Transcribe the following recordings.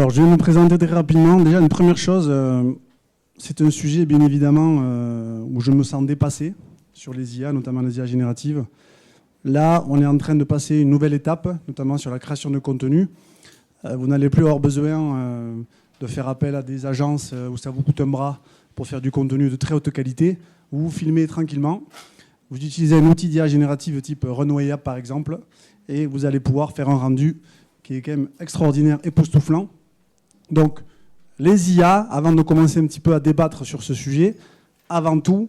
Alors, je vais me présenter très rapidement. Déjà, une première chose, c'est un sujet, bien évidemment, où je me sens dépassé sur les IA, notamment les IA génératives. Là, on est en train de passer une nouvelle étape, notamment sur la création de contenu. Vous n'allez plus avoir besoin de faire appel à des agences où ça vous coûte un bras pour faire du contenu de très haute qualité. Vous vous filmez tranquillement. Vous utilisez un outil d'IA générative type Runway App, par exemple, et vous allez pouvoir faire un rendu qui est quand même extraordinaire, époustouflant. Donc, les IA, avant de commencer un petit peu à débattre sur ce sujet, avant tout,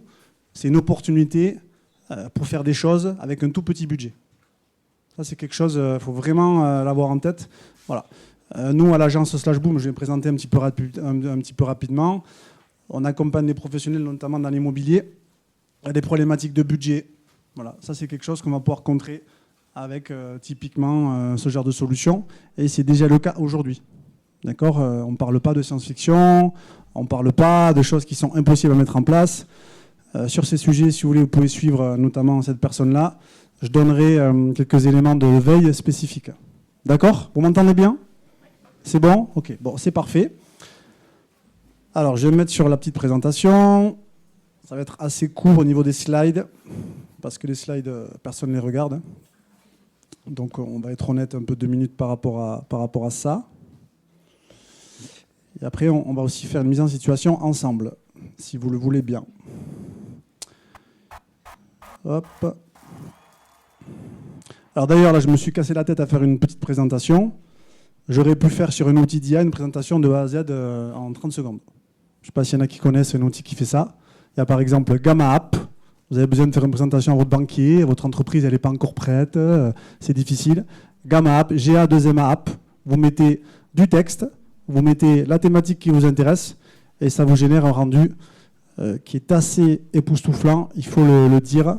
c'est une opportunité pour faire des choses avec un tout petit budget. Ça, c'est quelque chose, il faut vraiment l'avoir en tête. Voilà. Nous, à l'agence Slashboom, je vais me présenter un petit peu rapidement. On accompagne les professionnels, notamment dans l'immobilier, à des problématiques de budget. Voilà. Ça, c'est quelque chose qu'on va pouvoir contrer avec typiquement ce genre de solution. Et c'est déjà le cas aujourd'hui. D'accord, on ne parle pas de science-fiction, on ne parle pas de choses qui sont impossibles à mettre en place. Sur ces sujets, si vous voulez, vous pouvez suivre notamment cette personne-là. Je donnerai quelques éléments de veille spécifiques. D'accord? Vous m'entendez bien? C'est bon? Ok, bon, c'est parfait. Alors, je vais me mettre sur la petite présentation. Ça va être assez court au niveau des slides, parce que les slides, personne ne les regarde. Donc, on va être honnête un peu 2 minutes par rapport à ça. Et après, on va aussi faire une mise en situation ensemble, si vous le voulez bien. Hop. Alors d'ailleurs, là, je me suis cassé la tête à faire une petite présentation. J'aurais pu faire sur un outil d'IA une présentation de A à Z en 30 secondes. Je ne sais pas s'il y en a qui connaissent un outil qui fait ça. Il y a par exemple Gamma App. Vous avez besoin de faire une présentation à votre banquier, votre entreprise, elle n'est pas encore prête, c'est difficile. Gamma App, GA2MA App. Vous mettez du texte, vous mettez la thématique qui vous intéresse et ça vous génère un rendu qui est assez époustouflant, il faut le dire.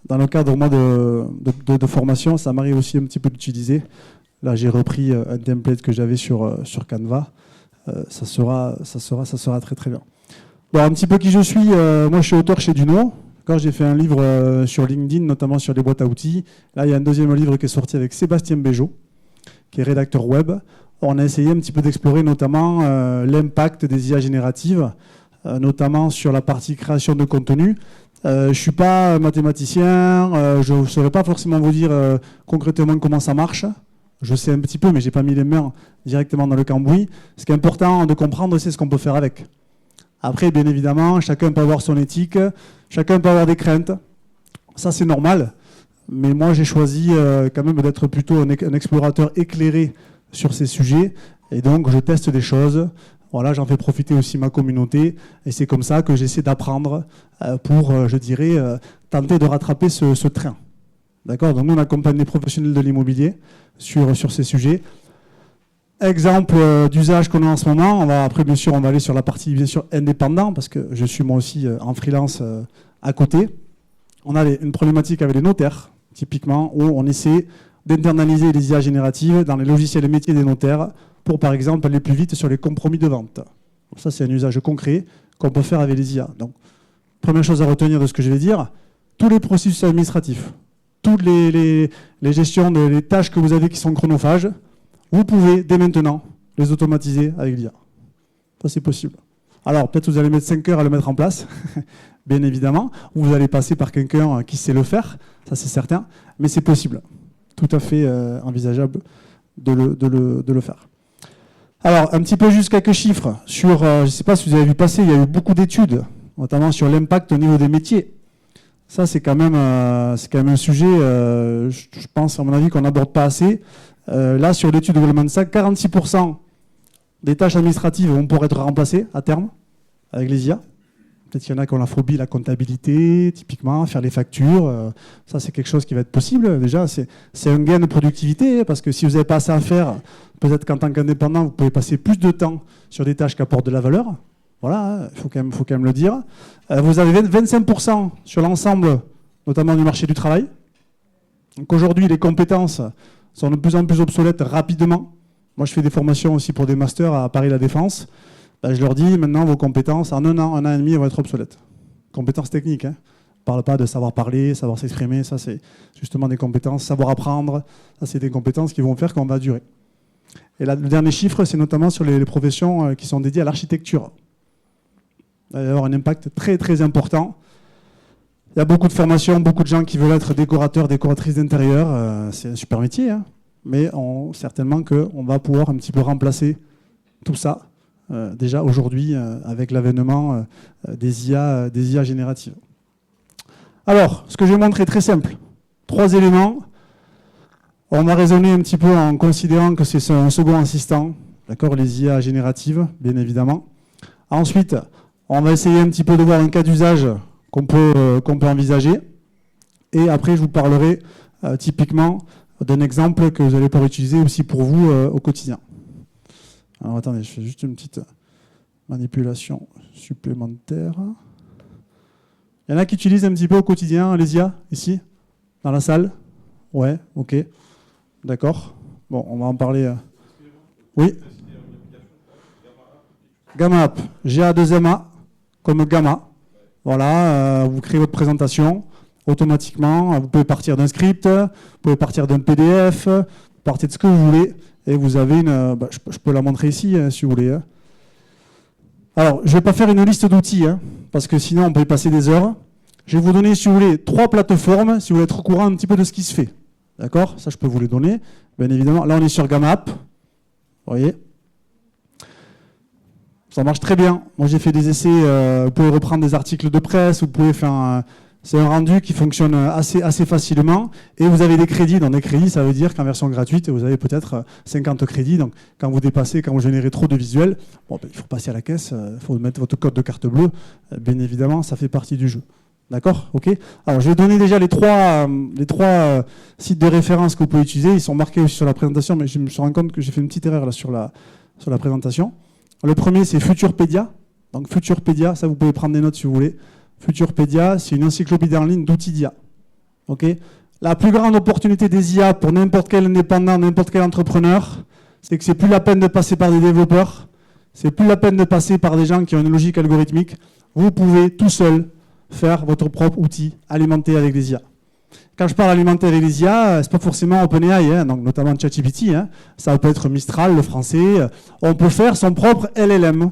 Dans le cadre moi, de formation, ça m'arrive aussi un petit peu d'utiliser. Là, j'ai repris un template que j'avais sur Canva. Ça sera très très bien. Bon, un petit peu qui je suis. Moi, je suis auteur chez Duno. Quand j'ai fait un livre sur LinkedIn, notamment sur les boîtes à outils. Là, il y a un deuxième livre qui est sorti avec Sébastien Béjot, qui est rédacteur web. On a essayé un petit peu d'explorer notamment l'impact des IA génératives, notamment sur la partie création de contenu. Je ne suis pas mathématicien, je ne saurais pas forcément vous dire concrètement comment ça marche. Je sais un petit peu, mais je n'ai pas mis les mains directement dans le cambouis. Ce qui est important de comprendre, c'est ce qu'on peut faire avec. Après, bien évidemment, chacun peut avoir son éthique, chacun peut avoir des craintes. Ça, c'est normal. Mais moi, j'ai choisi quand même d'être plutôt un explorateur éclairé sur ces sujets. Et donc, je teste des choses. Voilà, j'en fais profiter aussi ma communauté. Et c'est comme ça que j'essaie d'apprendre pour, je dirais, tenter de rattraper ce train. D'accord? Donc, nous, on accompagne les professionnels de l'immobilier sur ces sujets. Exemple d'usage qu'on a en ce moment. Après, bien sûr, on va aller sur la partie bien sûr indépendant, parce que je suis moi aussi en freelance à côté. On a une problématique avec les notaires, typiquement, où on essaie d'internaliser les IA génératives dans les logiciels et métiers des notaires pour, par exemple, aller plus vite sur les compromis de vente. Ça, c'est un usage concret qu'on peut faire avec les IA. Donc, première chose à retenir de ce que je vais dire, tous les processus administratifs, toutes les gestions des tâches que vous avez qui sont chronophages, vous pouvez, dès maintenant, les automatiser avec l'IA. Ça, c'est possible. Alors, peut-être vous allez mettre 5 heures à le mettre en place, bien évidemment, ou vous allez passer par quelqu'un qui sait le faire, ça c'est certain, mais c'est possible. Tout à fait envisageable de le faire. Alors, un petit peu juste quelques chiffres sur, je ne sais pas si vous avez vu passer, il y a eu beaucoup d'études, notamment sur l'impact au niveau des métiers. Ça, c'est quand même un sujet, je pense, à mon avis, qu'on n'aborde pas assez. Là, sur l'étude de Goldman Sachs, 46% des tâches administratives vont pouvoir être remplacées à terme avec les IA. Peut-être qu'il y en a qui ont la phobie, la comptabilité, typiquement, faire les factures. Ça, c'est quelque chose qui va être possible. Déjà, c'est un gain de productivité, parce que si vous n'avez pas assez à faire, peut-être qu'en tant qu'indépendant, vous pouvez passer plus de temps sur des tâches qui apportent de la valeur. Voilà, il faut quand même le dire. Vous avez 25% sur l'ensemble, notamment du marché du travail. Donc aujourd'hui, les compétences sont de plus en plus obsolètes rapidement. Moi, je fais des formations aussi pour des masters à Paris La Défense. Je leur dis, maintenant, vos compétences, en un an et demi, elles vont être obsolètes. Compétences techniques. On ne parle pas de savoir parler, savoir s'exprimer. Ça, c'est justement des compétences. Savoir apprendre, ça, c'est des compétences qui vont faire qu'on va durer. Et là, le dernier chiffre, c'est notamment sur les professions qui sont dédiées à l'architecture. Il va y avoir un impact très très important. Il y a beaucoup de formations, beaucoup de gens qui veulent être décorateurs, décoratrices d'intérieur. C'est un super métier, hein. Mais certainement qu'on va pouvoir un petit peu remplacer tout ça, déjà aujourd'hui, avec l'avènement des IA génératives. Alors, ce que je vais montrer est très simple. 3 éléments. On va raisonner un petit peu en considérant que c'est un second assistant, d'accord, les IA génératives, bien évidemment. Ensuite, on va essayer un petit peu de voir un cas d'usage qu'on peut envisager. Et après, je vous parlerai typiquement d'un exemple que vous allez pouvoir utiliser aussi pour vous au quotidien. Alors attendez, je fais juste une petite manipulation supplémentaire. Il y en a qui utilisent un petit peu au quotidien les IA, ici, dans la salle? Ouais, ok. D'accord. Bon, on va en parler. Oui. Gamma App. GA2MA, comme Gamma. Voilà, vous créez votre présentation automatiquement. Vous pouvez partir d'un script, vous pouvez partir d'un PDF, partez de ce que vous voulez. Et vous avez une... je peux la montrer ici, hein, si vous voulez. Alors, je ne vais pas faire une liste d'outils, hein, parce que sinon, on peut y passer des heures. Je vais vous donner, si vous voulez, 3 plateformes, si vous voulez être au courant un petit peu de ce qui se fait. D'accord? Ça, je peux vous les donner. Bien évidemment, là, on est sur Gamma App. Vous voyez? Ça marche très bien. Moi, j'ai fait des essais. Vous pouvez reprendre des articles de presse. Vous pouvez faire c'est un rendu qui fonctionne assez facilement. Et vous avez des crédits. Dans des crédits, ça veut dire qu'en version gratuite, vous avez peut-être 50 crédits. Donc, quand vous dépassez, quand vous générez trop de visuels, il faut passer à la caisse. Il faut mettre votre code de carte bleue. Bien évidemment, ça fait partie du jeu. D'accord? Ok. Alors, je vais donner déjà les trois sites de référence que vous pouvez utiliser. Ils sont marqués aussi sur la présentation, mais je me suis rendu compte que j'ai fait une petite erreur là sur la présentation. Le premier, c'est Futurpedia. Donc, Futurpedia, ça, vous pouvez prendre des notes si vous voulez. Futurpedia, c'est une encyclopédie en ligne d'outils d'IA. Ok. La plus grande opportunité des IA pour n'importe quel indépendant, n'importe quel entrepreneur, c'est que c'est plus la peine de passer par des développeurs, c'est plus la peine de passer par des gens qui ont une logique algorithmique. Vous pouvez tout seul faire votre propre outil alimenté avec les IA. Quand je parle alimenté avec les IA, c'est pas forcément OpenAI, hein, donc notamment ChatGPT. Hein. Ça peut être Mistral, le français. On peut faire son propre LLM,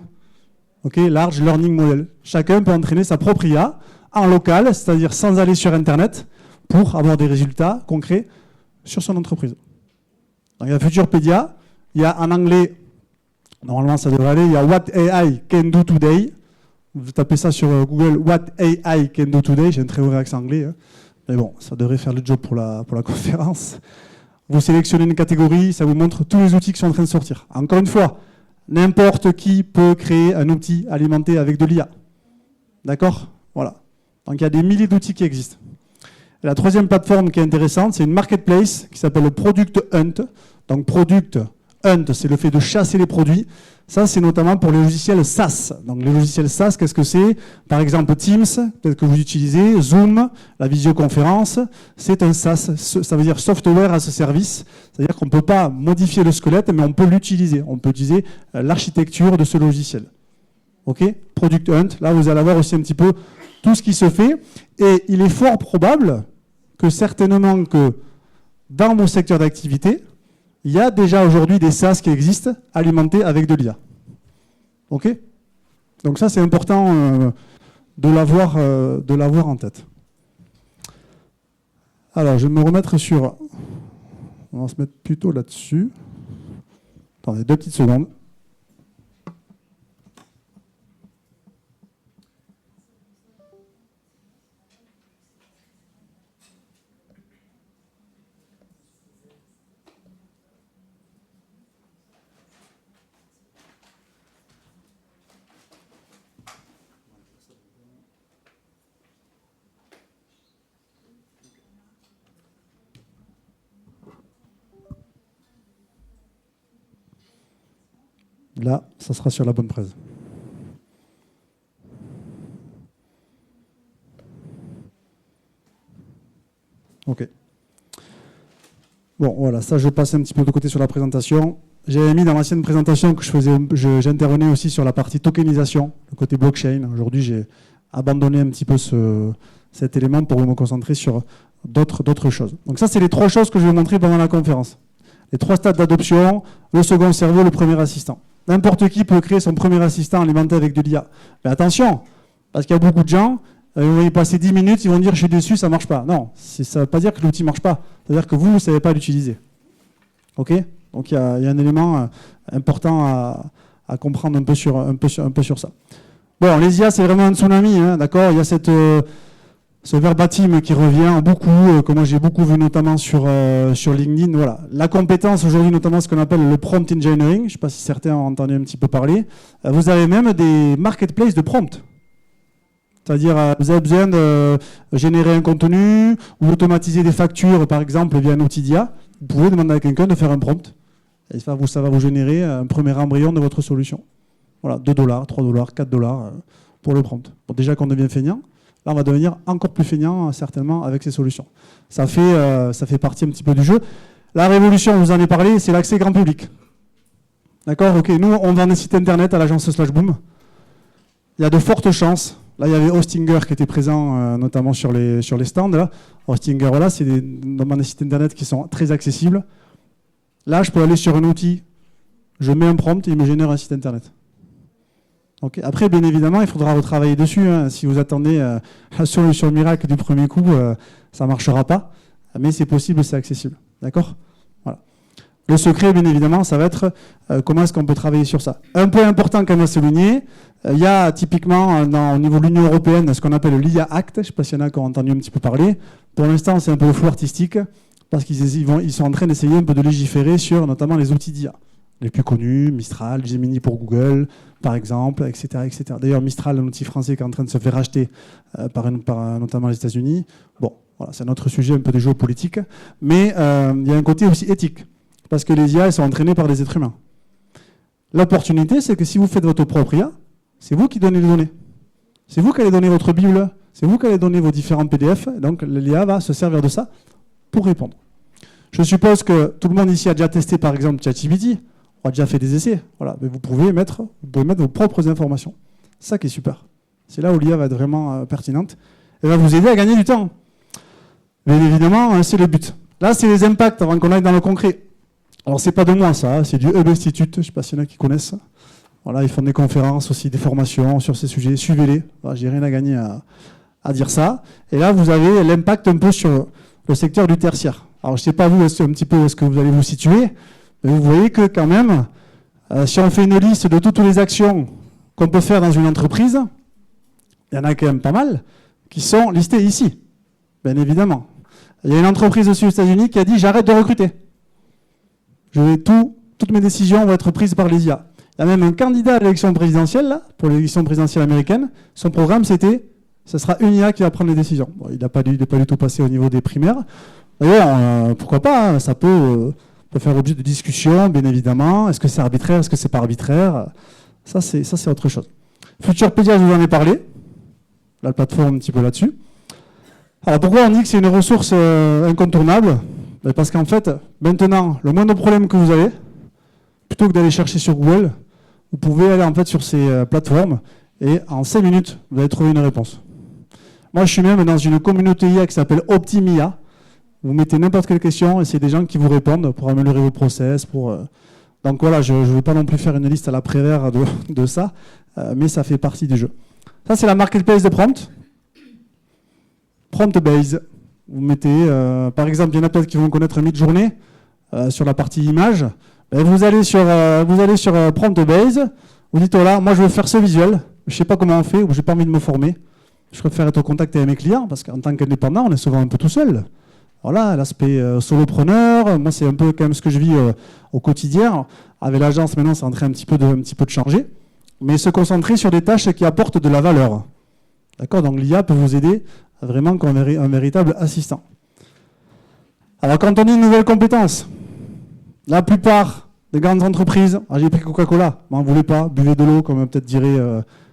Large Learning Model. Chacun peut entraîner sa propre IA en local, c'est-à-dire sans aller sur Internet, pour avoir des résultats concrets sur son entreprise. Donc, il y a Futurpedia, il y a en anglais, normalement ça devrait aller, il y a What AI Can Do Today. Vous tapez ça sur Google, What AI Can Do Today. J'ai un très mauvais accent anglais. Hein. Mais bon, ça devrait faire le job pour la conférence. Vous sélectionnez une catégorie, ça vous montre tous les outils qui sont en train de sortir. Encore une fois, n'importe qui peut créer un outil alimenté avec de l'IA. D'accord? Voilà. Donc il y a des milliers d'outils qui existent. Et la troisième plateforme qui est intéressante, c'est une marketplace qui s'appelle le Product Hunt. Donc Product Hunt, c'est le fait de chasser les produits. Ça, c'est notamment pour les logiciels SaaS. Donc, les logiciels SaaS, qu'est-ce que c'est? Par exemple, Teams, peut-être que vous utilisez, Zoom, la visioconférence, c'est un SaaS. Ça veut dire Software as a Service. C'est-à-dire qu'on ne peut pas modifier le squelette, mais on peut l'utiliser. On peut utiliser l'architecture de ce logiciel. OK? Product Hunt, là, vous allez avoir aussi un petit peu tout ce qui se fait. Et il est fort probable que certainement que dans mon secteur d'activité, il y a déjà aujourd'hui des SaaS qui existent, alimentés avec de l'IA. OK? Donc ça, c'est important de l'avoir en tête. Alors, je vais me remettre sur... On va se mettre plutôt là-dessus. Attendez, 2 petites secondes. Là, ça sera sur la bonne presse. OK. Bon, voilà, ça, je passe un petit peu de côté sur la présentation. J'avais mis dans l'ancienne présentation que j'intervenais aussi sur la partie tokenisation, le côté blockchain. Aujourd'hui, j'ai abandonné un petit peu cet élément pour me concentrer sur d'autres choses. Donc ça, c'est les 3 choses que je vais montrer pendant la conférence. Les 3 stades d'adoption, le second cerveau, le premier assistant. N'importe qui peut créer son premier assistant alimenté avec de l'IA. Mais attention, parce qu'il y a beaucoup de gens, ils vont y passer 10 minutes, ils vont dire je suis déçu, ça ne marche pas. Non, ça ne veut pas dire que l'outil ne marche pas. Ça veut dire que vous ne savez pas l'utiliser. OK? Donc il y a un élément important à comprendre un peu sur ça. Bon, les IA, c'est vraiment un tsunami, hein, d'accord? Il y a ce verbatim qui revient beaucoup, que moi j'ai beaucoup vu notamment sur LinkedIn. Voilà. La compétence aujourd'hui, notamment ce qu'on appelle le prompt engineering, je ne sais pas si certains ont entendu un petit peu parler. Vous avez même des marketplaces de prompt. C'est-à-dire, vous avez besoin de générer un contenu ou automatiser des factures, par exemple, via un outil d'IA. Vous pouvez demander à quelqu'un de faire un prompt. Et ça va vous générer un premier embryon de votre solution. Voilà, 2 $, 3 $, 4 $ pour le prompt. Bon, déjà qu'on devient feignant, là on va devenir encore plus feignant certainement avec ces solutions. Ça fait partie un petit peu du jeu. La révolution, vous en ai parlé, c'est l'accès grand public. D'accord? Ok, nous on vend des sites internet à l'agence Slashboom. Il y a de fortes chances. Là, il y avait Hostinger qui était présent notamment sur les stands. Là. Hostinger, voilà, c'est des sites internet qui sont très accessibles. Là, je peux aller sur un outil, je mets un prompt et il me génère un site internet. Okay. Après, bien évidemment, il faudra retravailler dessus. Hein. Si vous attendez la solution miracle du premier coup, ça ne marchera pas. Mais c'est possible, c'est accessible. D'accord? Voilà. Le secret, bien évidemment, ça va être comment est-ce qu'on peut travailler sur ça. Un point important quand même à souligner, il y a typiquement au niveau de l'Union européenne ce qu'on appelle l'IA Act. Je ne sais pas s'il y en a qui ont entendu un petit peu parler. Pour l'instant, c'est un peu le flou artistique parce qu'ils sont en train d'essayer un peu de légiférer sur notamment les outils d'IA. Les plus connus, Mistral, Gemini pour Google, par exemple, etc. etc. D'ailleurs, Mistral, un outil français qui est en train de se faire racheter par notamment les États-Unis. Bon, voilà, c'est un autre sujet, un peu de géopolitique. Mais il y a un côté aussi éthique, parce que les IA elles sont entraînées par des êtres humains. L'opportunité, c'est que si vous faites votre propre IA, c'est vous qui donnez les données. C'est vous qui allez donner votre Bible, c'est vous qui allez donner vos différents PDF, donc l'IA va se servir de ça pour répondre. Je suppose que tout le monde ici a déjà testé, par exemple, ChatGPT. On a déjà fait des essais. Voilà. Mais vous pouvez mettre vos propres informations. C'est ça qui est super. C'est là où l'IA va être vraiment pertinente. Elle va vous aider à gagner du temps. Mais évidemment, c'est le but. Là, c'est les impacts avant qu'on aille dans le concret. Alors, c'est pas de moi, ça. C'est du Hub Institute. Je ne sais pas s'il y en a qui connaissent. Voilà, ils font des conférences aussi, des formations sur ces sujets. Suivez-les. Voilà, j'ai rien à gagner à dire ça. Et là, vous avez l'impact un peu sur le secteur du tertiaire. Alors, je ne sais pas vous, un petit peu où est-ce que vous allez vous situer. Mais vous voyez que quand même, si on fait une liste de toutes les actions qu'on peut faire dans une entreprise, il y en a quand même pas mal qui sont listées ici, bien évidemment. Il y a une entreprise aussi aux États-Unis qui a dit « j'arrête de recruter. Toutes mes décisions vont être prises par les IA ». Il y a même un candidat à l'élection présidentielle, là, pour l'élection présidentielle américaine. Son programme, c'était « ce sera une IA qui va prendre les décisions ». Bon, il n'est pas du tout passé au niveau des primaires. D'ailleurs, pourquoi pas, hein, ça peut faire objet de discussion, bien évidemment. Est-ce que c'est arbitraire? Est-ce que c'est pas arbitraire? Ça, c'est autre chose. Futurpedia, je vous en ai parlé. La plateforme un petit peu là-dessus. Alors, pourquoi on dit que c'est une ressource incontournable? Parce qu'en fait, maintenant, le moindre problème que vous avez, plutôt que d'aller chercher sur Google, vous pouvez aller en fait sur ces plateformes et en 5 minutes, vous allez trouver une réponse. Moi, je suis même dans une communauté IA qui s'appelle Optimia. Vous mettez n'importe quelle question et c'est des gens qui vous répondent pour améliorer vos process. Donc voilà, je ne vais pas non plus faire une liste à la Prévert de ça, mais ça fait partie du jeu. Ça, c'est la marketplace de prompt. Prompt base. Vous mettez, par exemple, il y en a peut-être qui vont connaître Midjourney sur la partie image. Et vous allez sur prompt base. Vous dites, voilà, moi je veux faire ce visuel. Je ne sais pas comment on fait ou je n'ai pas envie de me former. Je préfère être au contact avec mes clients parce qu'en tant qu'indépendant, on est souvent un peu tout seul. Voilà, l'aspect solopreneur, moi c'est un peu quand même ce que je vis au quotidien. Avec l'agence, maintenant, c'est en train un petit peu de changer. Mais se concentrer sur des tâches qui apportent de la valeur. D'accord? Donc l'IA peut vous aider vraiment comme un véritable assistant. Alors quand on dit une nouvelle compétence, la plupart des grandes entreprises, j'ai pris Coca-Cola, m'en voulez pas, buvez de l'eau, comme peut-être dirait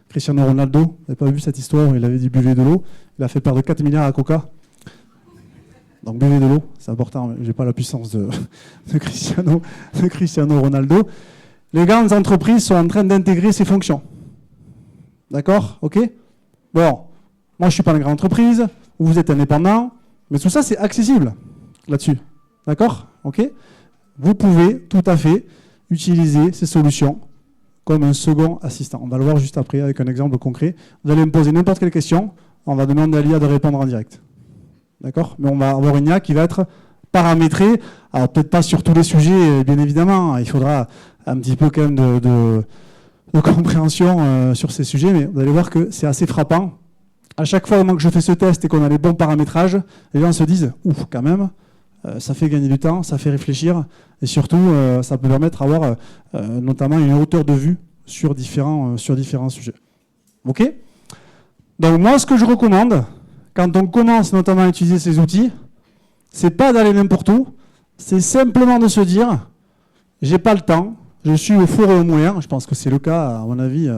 Cristiano Ronaldo. Vous n'avez pas vu cette histoire, il avait dit buvez de l'eau. Il a fait perdre 4 milliards à Coca. Donc buvez de l'eau, c'est important, mais je n'ai pas la puissance de Cristiano Ronaldo. Les grandes entreprises sont en train d'intégrer ces fonctions. D'accord? Ok? Bon, moi je ne suis pas une grande entreprise, vous êtes indépendant, mais tout ça c'est accessible là-dessus. D'accord? Ok? vous pouvez tout à fait utiliser ces solutions comme un second assistant. On va le voir juste après avec un exemple concret. Vous allez me poser n'importe quelle question, on va demander à l'IA de répondre en direct. D'accord? Mais on va avoir une IA qui va être paramétrée, alors peut-être pas sur tous les sujets, bien évidemment, il faudra un petit peu quand même de compréhension sur ces sujets, mais vous allez voir que c'est assez frappant. À chaque fois que je fais ce test et qu'on a les bons paramétrages, les gens se disent « Ouf, quand même !» ça fait gagner du temps, ça fait réfléchir, et surtout, ça peut permettre d'avoir notamment une hauteur de vue sur différents sujets. OK? Donc moi, ce que je recommande, quand on commence notamment à utiliser ces outils, c'est pas d'aller n'importe où, c'est simplement de se dire, j'ai pas le temps, je suis au four et au moulin, je pense que c'est le cas, à mon avis,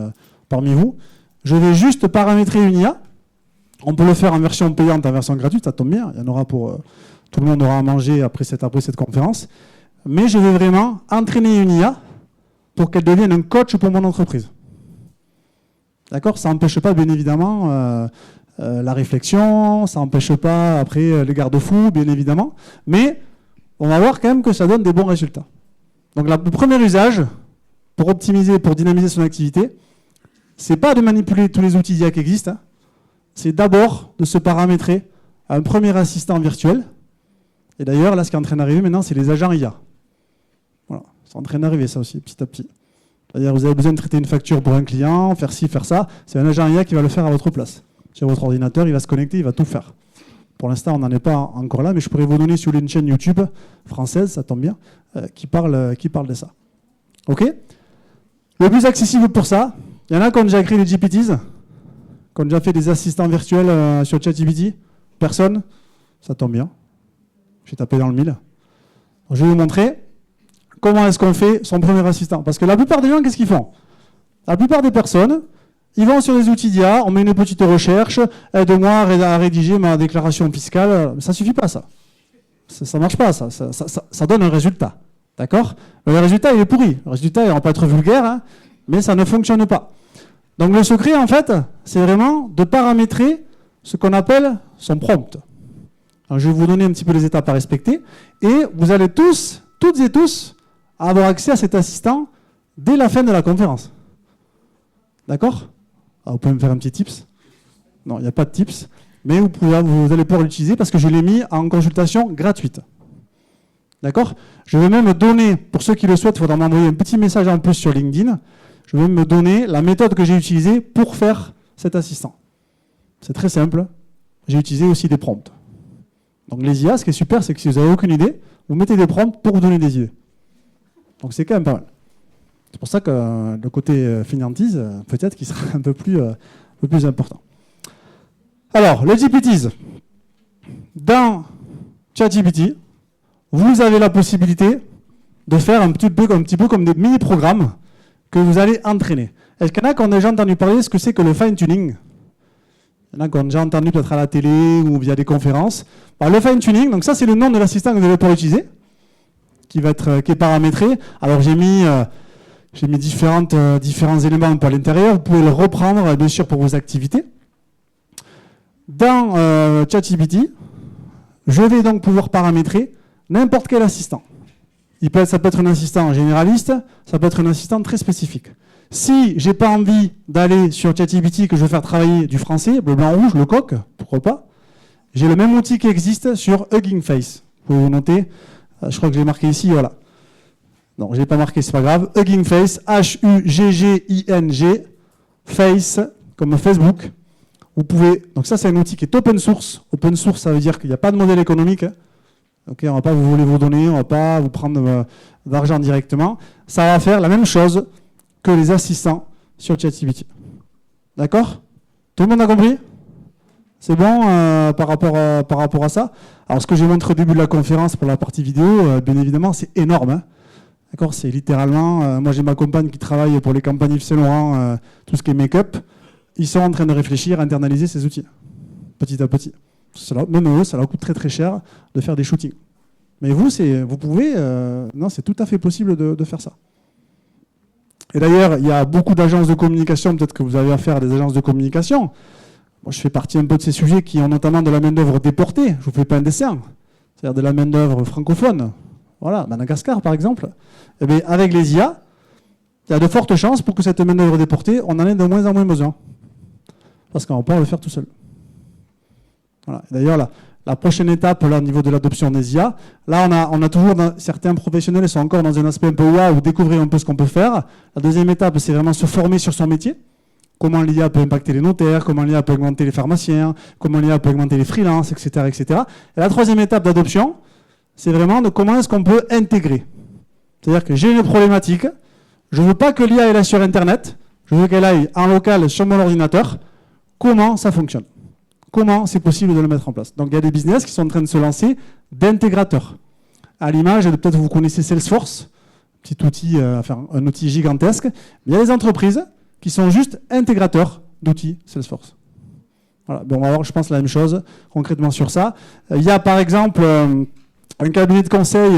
parmi vous, je vais juste paramétrer une IA, on peut le faire en version payante, en version gratuite, ça tombe bien, il y en aura pour... tout le monde aura à manger après cette conférence. Mais je vais vraiment entraîner une IA pour qu'elle devienne un coach pour mon entreprise. D'accord? Ça n'empêche pas, bien évidemment, la réflexion, ça n'empêche pas, après, les garde-fous, bien évidemment. Mais on va voir quand même que ça donne des bons résultats. Donc le premier usage, pour optimiser, pour dynamiser son activité, c'est pas de manipuler tous les outils d'IA qui existent, hein. C'est d'abord de se paramétrer à un premier assistant virtuel. Et d'ailleurs, là, ce qui est en train d'arriver maintenant, c'est les agents IA. Voilà, c'est en train d'arriver ça aussi, petit à petit. C'est-à-dire, vous avez besoin de traiter une facture pour un client, faire ci, faire ça. C'est un agent IA qui va le faire à votre place. Sur votre ordinateur, il va se connecter, il va tout faire. Pour l'instant, on n'en est pas encore là, mais je pourrais vous donner sur une chaîne YouTube française, ça tombe bien, qui parle de ça. OK? Le plus accessible pour ça, il y en a qui ont déjà créé des GPTs, qui ont déjà fait des assistants virtuels sur ChatGPT. Personne? Ça tombe bien. J'ai tapé dans le mille. Je vais vous montrer comment est-ce qu'on fait son premier assistant. Parce que la plupart des gens, qu'est-ce qu'ils font? La plupart des personnes, ils vont sur les outils d'IA, on met une petite recherche, aide-moi à rédiger ma déclaration fiscale. Ça ne suffit pas, ça. Ça ne marche pas, ça. Ça donne un résultat. D'accord? Le résultat, il est pourri. Le résultat, il ne va pas être vulgaire, hein, mais ça ne fonctionne pas. Donc le secret, en fait, c'est vraiment de paramétrer ce qu'on appelle son prompt. Alors, je vais vous donner un petit peu les étapes à respecter. Et vous allez tous, toutes et tous, avoir accès à cet assistant dès la fin de la conférence. D'accord? Vous pouvez me faire un petit tips? Non, il n'y a pas de tips. Mais vous allez pouvoir l'utiliser parce que je l'ai mis en consultation gratuite. D'accord? Je vais même donner, pour ceux qui le souhaitent, il faudra m'envoyer un petit message en plus sur LinkedIn. Je vais me donner la méthode que j'ai utilisée pour faire cet assistant. C'est très simple. J'ai utilisé aussi des prompts. Donc les IA, ce qui est super, c'est que si vous n'avez aucune idée, vous mettez des prompts pour vous donner des idées. Donc c'est quand même pas mal. C'est pour ça que le côté finantise, peut-être qu'il sera un peu plus important. Alors, les GPTs. Dans ChatGPT, vous avez la possibilité de faire un petit peu comme des mini-programmes que vous allez entraîner. Est-ce qu'il y en a qui ont déjà entendu parler de ce que c'est que le fine-tuning? Il y en a qui ont déjà entendu peut-être à la télé ou via des conférences. Alors, le fine-tuning, donc ça c'est le nom de l'assistant que vous allez pouvoir utiliser, qui est paramétré. Alors j'ai mis différents éléments un peu à l'intérieur. Vous pouvez le reprendre bien sûr pour vos activités. Dans ChatGPT, je vais donc pouvoir paramétrer n'importe quel assistant. Ça peut être un assistant généraliste, ça peut être un assistant très spécifique. Si j'ai pas envie d'aller sur ChatGPT, que je veux faire travailler du français, bleu, blanc, rouge, le coq, pourquoi pas, j'ai le même outil qui existe sur Hugging Face. Vous pouvez vous noter, je crois que j'ai marqué ici, voilà. Non, je n'ai pas marqué, c'est pas grave. Hugging Face, H-U-G-G-I-N-G, Face, comme Facebook. Vous pouvez, donc ça c'est un outil qui est open source. Open source, ça veut dire qu'il n'y a pas de modèle économique. Okay, on ne va pas vous voler vos données, on ne va pas vous prendre d'argent directement. Ça va faire la même chose que les assistants sur ChatGPT. D'accord? Tout le monde a compris? C'est bon par rapport à ça? Alors ce que j'ai montré au début de la conférence pour la partie vidéo, bien évidemment, c'est énorme. Hein. D'accord? C'est littéralement, moi j'ai ma compagne qui travaille pour les campagnes Yves Saint Laurent, tout ce qui est make-up. Ils sont en train de réfléchir à internaliser ces outils, petit à petit. Même eux, ça leur coûte très très cher de faire des shootings. Mais vous pouvez, non, c'est tout à fait possible de faire ça. Et d'ailleurs, il y a beaucoup d'agences de communication, peut-être que vous avez affaire à des agences de communication. Moi, je fais partie un peu de ces sujets qui ont notamment de la main-d'œuvre déportée. Je ne vous fais pas un dessin. C'est-à-dire de la main-d'œuvre francophone. voilà, Madagascar par exemple, eh bien, avec les IA, il y a de fortes chances pour que cette main-d'œuvre déportée, on en ait de moins en moins besoin. Parce qu'on va pouvoir le faire tout seul. Voilà. D'ailleurs, la prochaine étape là, au niveau de l'adoption des IA, là on a toujours certains professionnels qui sont encore dans un aspect un peu waouh, découvrir un peu ce qu'on peut faire. La deuxième étape, c'est vraiment se former sur son métier. Comment l'IA peut impacter les notaires, comment l'IA peut augmenter les pharmaciens, comment l'IA peut augmenter les freelances, etc., etc. Et la troisième étape d'adoption, c'est vraiment de comment est-ce qu'on peut intégrer. C'est-à-dire que j'ai une problématique, je ne veux pas que l'IA aille sur Internet, je veux qu'elle aille en local sur mon ordinateur. Comment ça fonctionne? Comment c'est possible de le mettre en place? Donc il y a des business qui sont en train de se lancer d'intégrateurs. À l'image, peut-être vous connaissez Salesforce, petit outil, un outil gigantesque. Mais il y a des entreprises qui sont juste intégrateurs d'outils Salesforce. Voilà. Bon, on va voir, je pense, la même chose concrètement sur ça. Il y a par exemple un cabinet de conseil.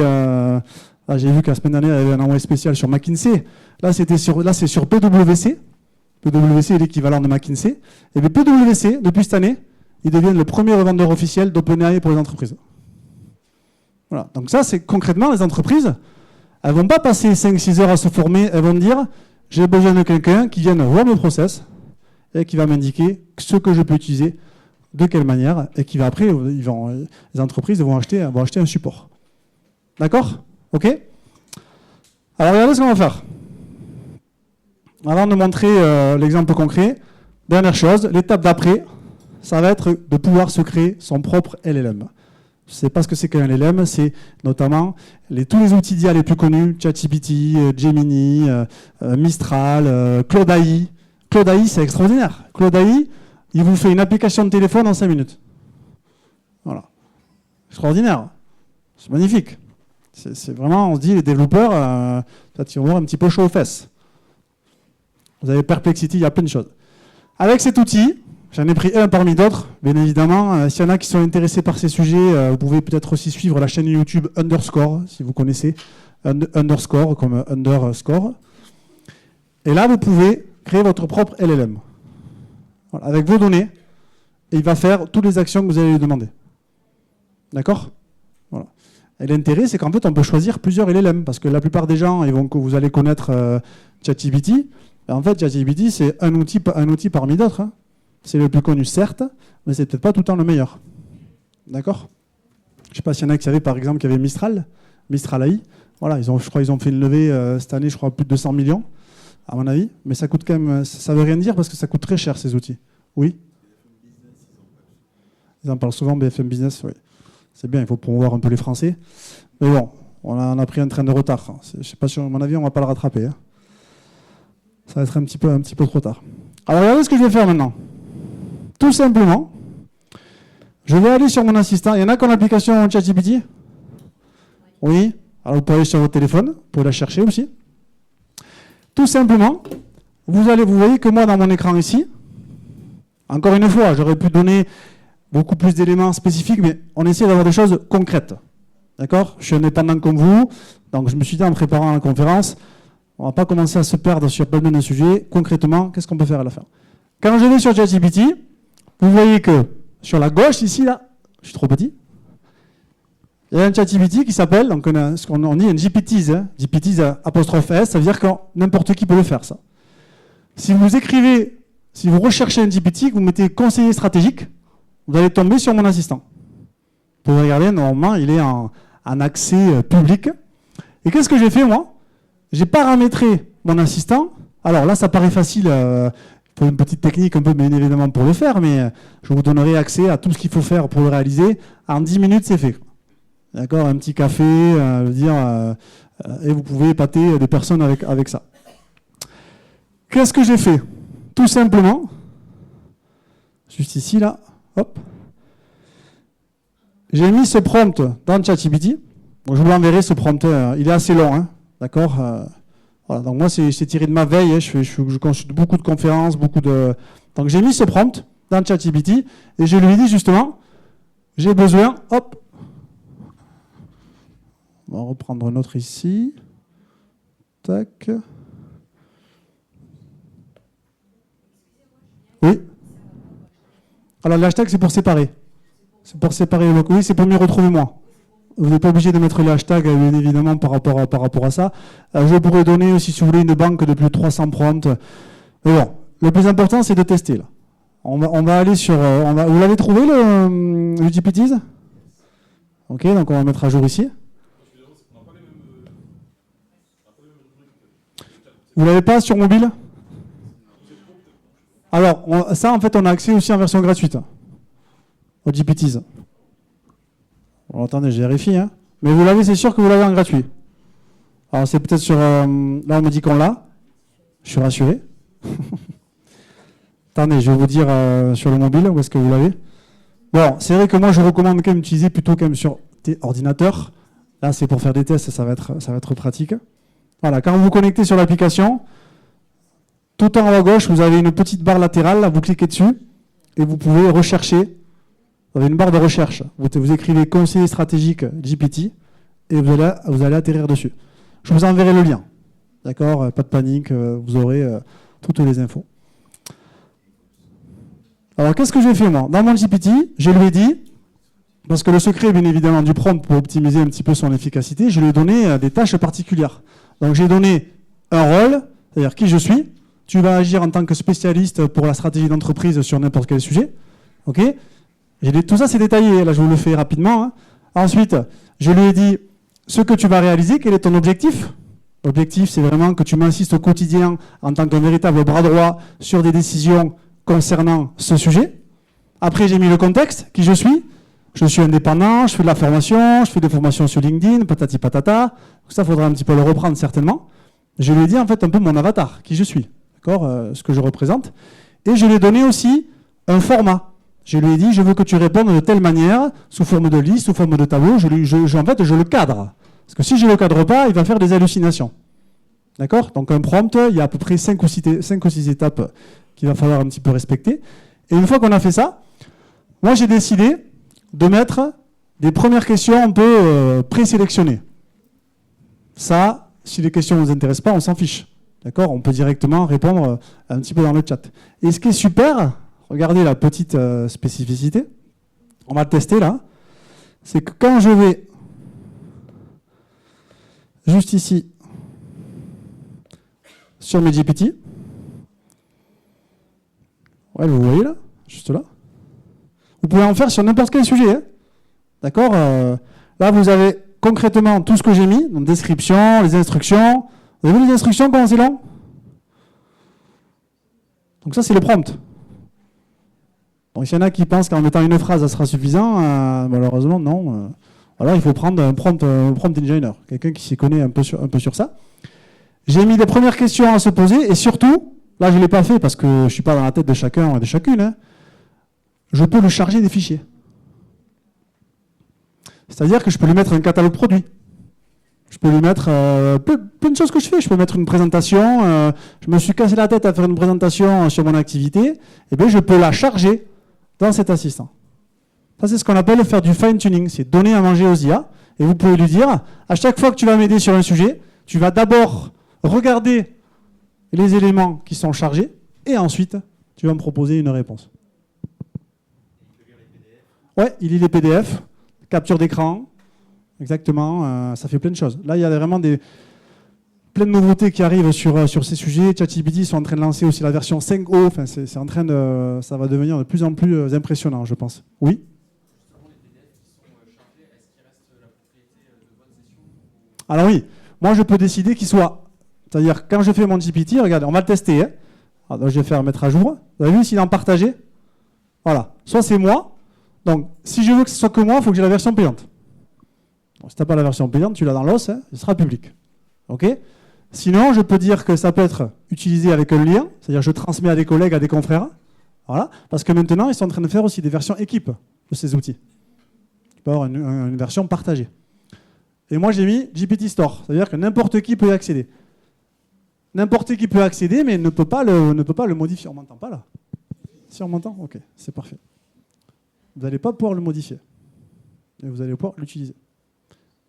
J'ai vu que la semaine dernière, il y avait un envoyé spécial sur McKinsey. Là, c'est sur PwC. PwC est l'équivalent de McKinsey. Et bien, PwC, depuis cette année, ils deviennent le premier revendeur officiel d'OpenAI pour les entreprises. Voilà. Donc ça, c'est concrètement les entreprises. Elles ne vont pas passer 5-6 heures à se former. Elles vont dire, j'ai besoin de quelqu'un qui vienne voir mes process et qui va m'indiquer ce que je peux utiliser, de quelle manière, et qui va après, les entreprises vont acheter un support. D'accord? OK? Alors, regardez ce qu'on va faire. Avant de montrer l'exemple concret, dernière chose, l'étape d'après, ça va être de pouvoir se créer son propre LLM. Je ne sais pas ce que c'est qu'un LLM, c'est notamment tous les outils d'IA les plus connus, ChatGPT, Gemini, Mistral, Claude AI. Claude AI, c'est extraordinaire. Claude AI, il vous fait une application de téléphone en 5 minutes. Voilà. Extraordinaire. C'est magnifique. C'est vraiment, on se dit, les développeurs, ils vont avoir un petit peu chaud aux fesses. Vous avez Perplexity, il y a plein de choses. Avec cet outil, j'en ai pris un parmi d'autres, bien évidemment. S'il y en a qui sont intéressés par ces sujets, vous pouvez peut-être aussi suivre la chaîne YouTube Underscore, si vous connaissez. Underscore, comme underscore. Et là, vous pouvez créer votre propre LLM. Voilà, avec vos données, et il va faire toutes les actions que vous allez lui demander. D'accord? Voilà. Et l'intérêt, c'est qu'en fait, on peut choisir plusieurs LLM, parce que la plupart des gens, vous allez connaître ChatGPT. En fait, ChatGPT, c'est un outil parmi d'autres. Hein. C'est le plus connu, certes, mais c'est peut-être pas tout le temps le meilleur. D'accord? Je ne sais pas s'il y en a qui savaient, par exemple, qu'il y avait Mistral AI. Voilà, je crois qu'ils ont fait une levée cette année, je crois, plus de 200 millions, à mon avis. Mais ça coûte quand même, ça veut rien dire parce que ça coûte très cher, ces outils. Oui? Ils en parlent souvent, BFM Business, oui. C'est bien, il faut promouvoir un peu les Français. Mais bon, on a pris un train de retard. Je ne sais pas si, à mon avis, on ne va pas le rattraper. Hein. Ça va être un petit peu trop tard. Alors, regardez ce que je vais faire maintenant. Tout simplement, je vais aller sur mon assistant. Il y en a qui ont l'application ChatGPT? Oui. Alors, vous pouvez aller sur votre téléphone. Vous pouvez la chercher aussi. Tout simplement, vous voyez que moi, dans mon écran ici, encore une fois, j'aurais pu donner beaucoup plus d'éléments spécifiques, mais on essaie d'avoir des choses concrètes. D'accord? Je suis indépendant comme vous, donc je me suis dit en préparant la conférence, on ne va pas commencer à se perdre sur plein de sujets. Concrètement, qu'est-ce qu'on peut faire à la fin? Quand je vais sur ChatGPT, vous voyez que sur la gauche, ici, là, je suis trop petit, il y a un ChatGPT qui s'appelle, donc ce qu'on dit un GPTs, hein, GPTs apostrophe S, ça veut dire que n'importe qui peut le faire, ça. Si vous recherchez un GPT, que vous mettez conseiller stratégique, vous allez tomber sur mon assistant. Vous pouvez regarder, normalement, il est en accès public. Et qu'est-ce que j'ai fait, moi? J'ai paramétré mon assistant. Alors là, ça paraît facile, il faut une petite technique un peu, bien évidemment, pour le faire, mais je vous donnerai accès à tout ce qu'il faut faire pour le réaliser. En 10 minutes, c'est fait. D'accord? Un petit café, et vous pouvez épater des personnes avec ça. Qu'est-ce que j'ai fait? Tout simplement, juste ici, là, hop, j'ai mis ce prompt dans ChatGPT. Bon, je vous l'enverrai, ce prompt, il est assez long, hein, d'accord? Voilà, donc moi, c'est tiré de ma veille, hein, je consulte beaucoup de conférences, Donc j'ai mis ce prompt dans ChatGPT, et je lui ai dit justement, j'ai besoin, hop, on va reprendre un autre ici, tac. Oui. Alors l'hashtag, c'est pour séparer. C'est pour séparer le... Oui, c'est pour mieux retrouver moi. Vous n'êtes pas obligé de mettre les hashtags, bien évidemment, par rapport à ça. Je pourrais donner aussi, si vous voulez, une banque de plus de 300 prompts. Mais bon, le plus important, c'est de tester. Là. On va aller sur... vous l'avez trouvé, le GPTs? Ok, donc on va mettre à jour ici. Vous l'avez pas sur mobile? Alors, ça, en fait, on a accès aussi en version gratuite aux GPTs. Bon, attendez, je vérifie. Hein. Mais vous l'avez, c'est sûr que vous l'avez en gratuit. Alors, c'est peut-être sur... là, on me dit qu'on l'a. Je suis rassuré. Attendez, je vais vous dire sur le mobile, où est-ce que vous l'avez. Bon, c'est vrai que moi, je recommande quand même d'utiliser plutôt quand même sur ordinateur. Là, c'est pour faire des tests, ça va être pratique. Voilà, quand vous vous connectez sur l'application, tout en haut à gauche, vous avez une petite barre latérale, là, vous cliquez dessus, et vous pouvez rechercher. Vous avez une barre de recherche. Vous écrivez conseiller stratégique GPT, et vous allez atterrir dessus. Je vous enverrai le lien. D'accord? Pas de panique, vous aurez toutes les infos. Alors, qu'est-ce que j'ai fait, moi? Dans mon GPT, je lui ai dit, parce que le secret, bien évidemment, du prompt pour optimiser un petit peu son efficacité, je lui ai donné des tâches particulières. Donc, j'ai donné un rôle, c'est-à-dire qui je suis. Tu vas agir en tant que spécialiste pour la stratégie d'entreprise sur n'importe quel sujet. OK? Tout ça, c'est détaillé. Là, je vous le fais rapidement. Hein. Ensuite, je lui ai dit ce que tu vas réaliser, quel est ton objectif. L'objectif, c'est vraiment que tu m'insistes au quotidien en tant qu'un véritable bras droit sur des décisions concernant ce sujet. Après, j'ai mis le contexte, qui je suis. Je suis indépendant, je fais de la formation, je fais des formations sur LinkedIn, patati patata. Donc ça, il faudra un petit peu le reprendre certainement. Je lui ai dit en fait un peu mon avatar, qui je suis, d'accord, ce que je représente. Et je lui ai donné aussi un format. Je lui ai dit, je veux que tu répondes de telle manière, sous forme de liste, sous forme de tableau. En fait, je le cadre. Parce que si je ne le cadre pas, il va faire des hallucinations. D'accord? Donc un prompt, il y a à peu près 5 ou 6 étapes qu'il va falloir un petit peu respecter. Et une fois qu'on a fait ça, moi j'ai décidé de mettre des premières questions un peu présélectionnées. Ça, si les questions ne vous intéressent pas, on s'en fiche. D'accord? On peut directement répondre un petit peu dans le chat. Et ce qui est super, regardez la petite spécificité, on va le tester là, c'est que quand je vais juste ici sur mes GPT, ouais, vous voyez là, juste là, vous pouvez en faire sur n'importe quel sujet. Hein. D'accord? Là, vous avez concrètement tout ce que j'ai mis, donc description, les instructions. Vous avez vu les instructions, comment c'est long? Donc ça, c'est le prompt. Donc s'il y en a qui pensent qu'en mettant une phrase, ça sera suffisant, malheureusement, non. Alors il faut prendre un prompt engineer, quelqu'un qui s'y connaît un peu sur ça. J'ai mis des premières questions à se poser, et surtout, là je ne l'ai pas fait parce que je ne suis pas dans la tête de chacun et de chacune, hein, je peux le charger des fichiers. C'est-à-dire que je peux lui mettre un catalogue produit. Je peux lui mettre plein de choses que je fais. Je peux mettre une présentation. Je me suis cassé la tête à faire une présentation sur mon activité. Et bien, je peux la charger dans cet assistant. Ça, c'est ce qu'on appelle faire du fine-tuning. C'est donner à manger aux IA. Et vous pouvez lui dire, à chaque fois que tu vas m'aider sur un sujet, tu vas d'abord regarder les éléments qui sont chargés. Et ensuite, tu vas me proposer une réponse. Ouais, il lit les PDF. Capture d'écran, exactement, ça fait plein de choses. Là, il y a vraiment plein de nouveautés qui arrivent sur ces sujets. ChatGPT sont en train de lancer aussi la version 5.0. Enfin, c'est en train ça va devenir de plus en plus impressionnant, je pense. Oui. Alors oui, moi je peux décider qu'il soit. C'est-à-dire, quand je fais mon GPT, regardez, on va le tester. Hein. Alors, je vais faire mettre à jour. Vous avez vu s'il est en partagé? Voilà. Soit c'est moi. Donc, si je veux que ce soit que moi, il faut que j'ai la version payante. Donc, si tu n'as pas la version payante, tu l'as dans l'os, hein, ce sera public. OK? Sinon, je peux dire que ça peut être utilisé avec un lien, c'est-à-dire je transmets à des collègues, à des confrères. Voilà. Parce que maintenant, ils sont en train de faire aussi des versions équipe de ces outils. Tu peux avoir une version partagée. Et moi, j'ai mis GPT Store, c'est-à-dire que n'importe qui peut y accéder. N'importe qui peut accéder, mais ne peut pas le modifier. On ne m'entend pas là? Si on m'entend? OK, c'est parfait. Vous n'allez pas pouvoir le modifier. Et vous allez pouvoir l'utiliser.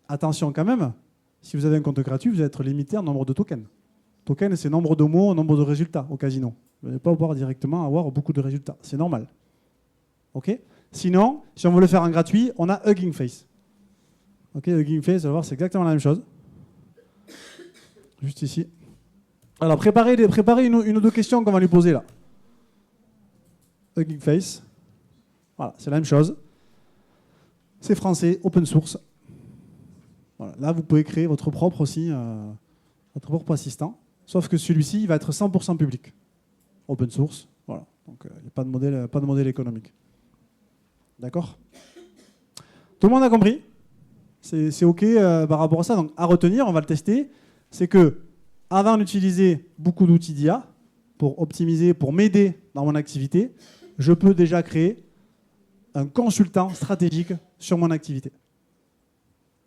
Attention quand même, si vous avez un compte gratuit, vous allez être limité en nombre de tokens. Token, c'est nombre de mots, nombre de résultats au casino. Vous n'allez pas pouvoir directement avoir beaucoup de résultats. C'est normal. OK? Sinon, si on veut le faire en gratuit, on a Hugging Face. Ok, Hugging Face, vous allez voir, c'est exactement la même chose. Juste ici. Alors, préparez une ou deux questions qu'on va lui poser là. Hugging Face. Voilà, c'est la même chose. C'est français, open source. Voilà. Là, vous pouvez créer votre propre aussi, votre propre assistant. Sauf que celui-ci, il va être 100% public. Open source. Voilà. Donc, il n'y a pas de modèle économique. D'accord? Tout le monde a compris? C'est OK par rapport à ça. Donc, à retenir, on va le tester. C'est que, avant d'utiliser beaucoup d'outils d'IA pour optimiser, pour m'aider dans mon activité, je peux déjà créer un consultant stratégique sur mon activité.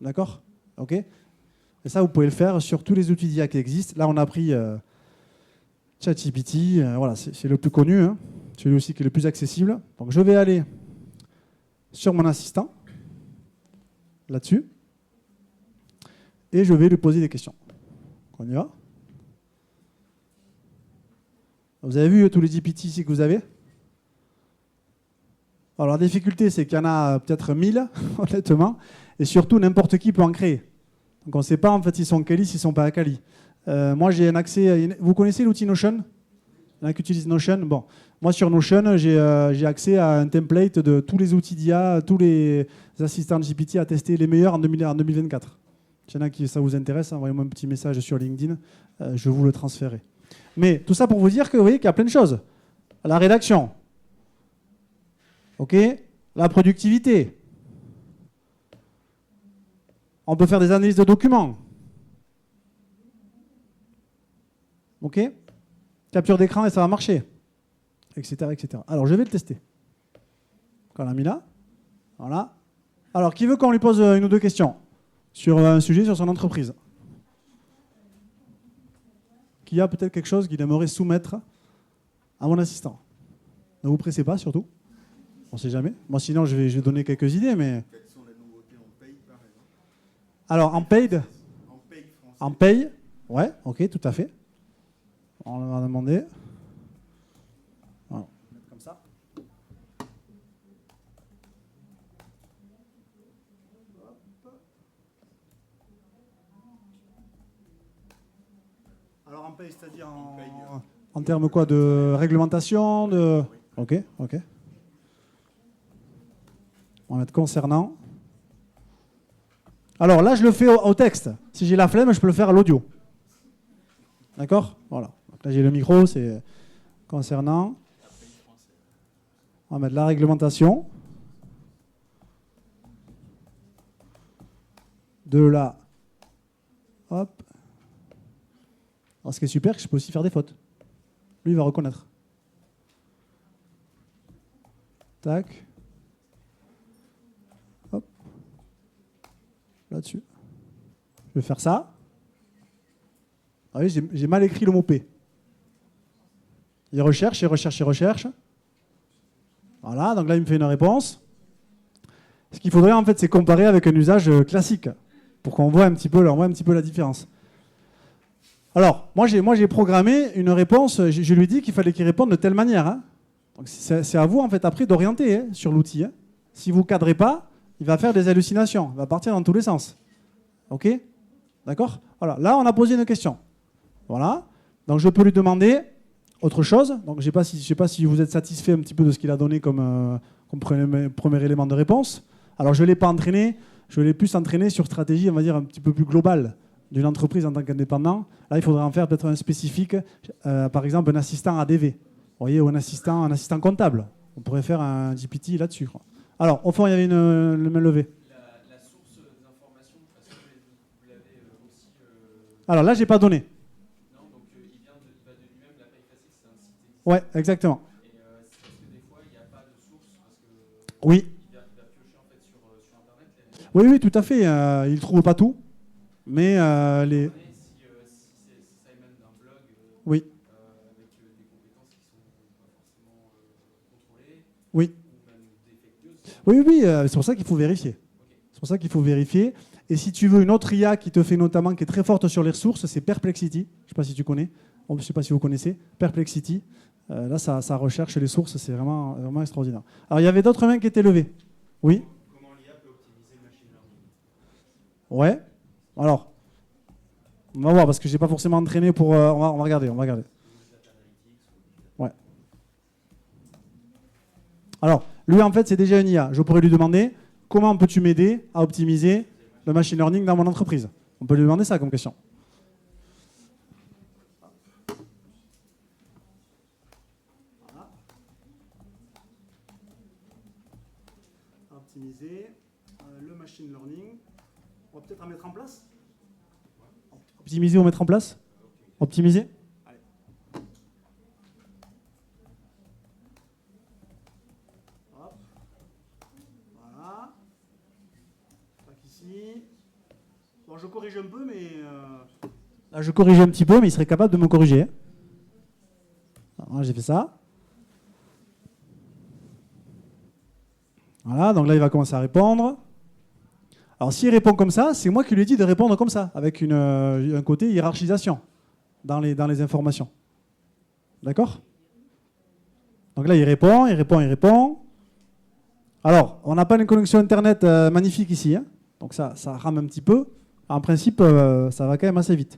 D'accord? OK? Et ça, vous pouvez le faire sur tous les outils d'IA qui existent. Là, on a pris ChatGPT. Voilà, c'est le plus connu. Hein. Celui aussi qui est le plus accessible. Donc, je vais aller sur mon assistant, là-dessus, et je vais lui poser des questions. On y va? Vous avez vu tous les GPT ici que vous avez? Alors, la difficulté, c'est qu'il y en a peut-être 1000, honnêtement, et surtout, n'importe qui peut en créer. Donc, on ne sait pas, en fait, s'ils sont quali, s'ils ne sont pas quali. Moi, j'ai un accès... Vous connaissez l'outil Notion? Il y en a qui utilisent Notion. Bon, moi, sur Notion, j'ai accès à un template de tous les outils d'IA, tous les assistants GPT à tester les meilleurs en 2024. S'il y en a qui ça vous intéresse, envoyez-moi un petit message sur LinkedIn, je vous le transférerai. Mais tout ça pour vous dire que vous voyez qu'il y a plein de choses. La rédaction, ok, la productivité. On peut faire des analyses de documents. Ok, capture d'écran et ça va marcher, etc., etc. Alors, je vais le tester. On l'a mis là. Voilà. Alors, qui veut qu'on lui pose une ou deux questions sur un sujet sur son entreprise? Qui a peut-être quelque chose qu'il aimerait soumettre à mon assistant? Ne vous pressez pas, surtout. On ne sait jamais. Moi, sinon, je vais donner quelques idées, mais... Quelles sont les nouveautés en paye, par exemple? Alors, en paid? En paye, ouais, ok, tout à fait. On va demander. Voilà. Comme ça. Alors en paye, c'est-à-dire en termes quoi, de réglementation, de... Ok, ok. On va mettre concernant. Alors là, je le fais au texte. Si j'ai la flemme, je peux le faire à l'audio. D'accord? Voilà. Donc là, j'ai le micro, c'est concernant. On va mettre la réglementation de la... Hop. Alors, ce qui est super, c'est que je peux aussi faire des fautes. Lui, il va reconnaître. Tac. Hop. Là-dessus. Je vais faire ça. Ah oui, j'ai mal écrit le mot P. Il recherche, il recherche, il recherche. Voilà, donc là, il me fait une réponse. Ce qu'il faudrait, en fait, c'est comparer avec un usage classique pour qu'on voit un petit peu la différence. Alors, moi, j'ai programmé une réponse. Je lui ai dit qu'il fallait qu'il réponde de telle manière. Hein. Donc, c'est à vous, en fait, après, d'orienter hein, sur l'outil. Hein. Si vous ne cadrez pas, il va faire des hallucinations. Il va partir dans tous les sens. OK? D'accord? Voilà. Là, on a posé une question. Voilà. Donc, je peux lui demander autre chose. Donc, je ne sais pas si vous êtes satisfait un petit peu de ce qu'il a donné comme premier élément de réponse. Alors, je ne l'ai pas entraîné. Je l'ai plus entraîné sur stratégie, on va dire, un petit peu plus globale d'une entreprise en tant qu'indépendant. Là, il faudrait en faire peut-être un spécifique, par exemple, un assistant ADV. Vous voyez, ou un assistant comptable. On pourrait faire un GPT là-dessus. Alors, au fond, il y avait une main levée. La source d'information, parce que vous l'avez aussi... Alors là, je n'ai pas donné. Non, donc il va de lui-même, la paye facile, c'est un site existant. Ouais, exactement. Et c'est parce que des fois, il n'y a pas de source, parce que... Oui. Il va piocher en fait sur Internet. Oui, oui, tout à fait. Il ne trouve pas tout, mais les... Si ça émane d'un blog, oui. Avec des compétences qui ne sont pas forcément contrôlées, oui. Ou même des fake news. Oui, oui, c'est pour ça qu'il faut vérifier. Okay. C'est pour ça qu'il faut vérifier. Et si tu veux une autre IA qui te fait notamment, qui est très forte sur les ressources, c'est Perplexity. Je ne sais pas si tu connais. Je ne sais pas si vous connaissez. Perplexity. Là, ça recherche les sources. C'est vraiment, vraiment extraordinaire. Alors, il y avait d'autres mains qui étaient levées. Oui. Comment l'IA peut optimiser le machine learning? Ouais. Alors, on va voir parce que j'ai pas forcément entraîné pour. On va regarder, on va regarder. Ouais. Alors, lui en fait c'est déjà une IA. Je pourrais lui demander comment peux-tu m'aider à optimiser le machine learning dans mon entreprise. On peut lui demander ça comme question. Voilà. Optimiser le machine learning. On va peut-être en mettre en place. Optimiser ou mettre en place. Optimiser. Allez. Hop. Voilà. Tac ici. Bon, je corrige un peu, mais... Là, je corrige un petit peu, mais il serait capable de me corriger. Voilà, j'ai fait ça. Voilà, donc là, il va commencer à répondre. Alors, s'il répond comme ça, c'est moi qui lui ai dit de répondre comme ça, avec un côté hiérarchisation dans les informations. D'accord? Donc là, il répond, il répond, il répond. Alors, on n'a pas une connexion Internet magnifique ici, hein, donc ça rame un petit peu. En principe, ça va quand même assez vite.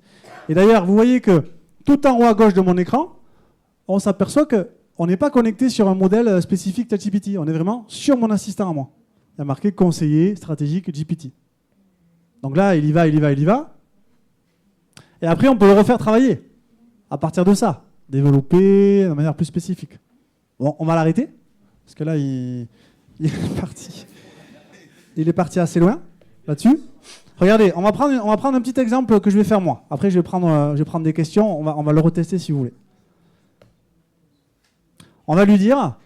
Et d'ailleurs, vous voyez que tout en haut à gauche de mon écran, on s'aperçoit qu'on n'est pas connecté sur un modèle spécifique ChatGPT. On est vraiment sur mon assistant à moi. Il y a marqué conseiller stratégique GPT. Donc là, il y va, il y va, il y va. Et après, on peut le refaire travailler à partir de ça. Développer de manière plus spécifique. Bon, on va l'arrêter. Parce que là, il est parti. Il est parti assez loin là-dessus. Regardez, on va prendre un petit exemple que je vais faire moi. Après, je vais prendre des questions. On va le retester si vous voulez. On va lui dire,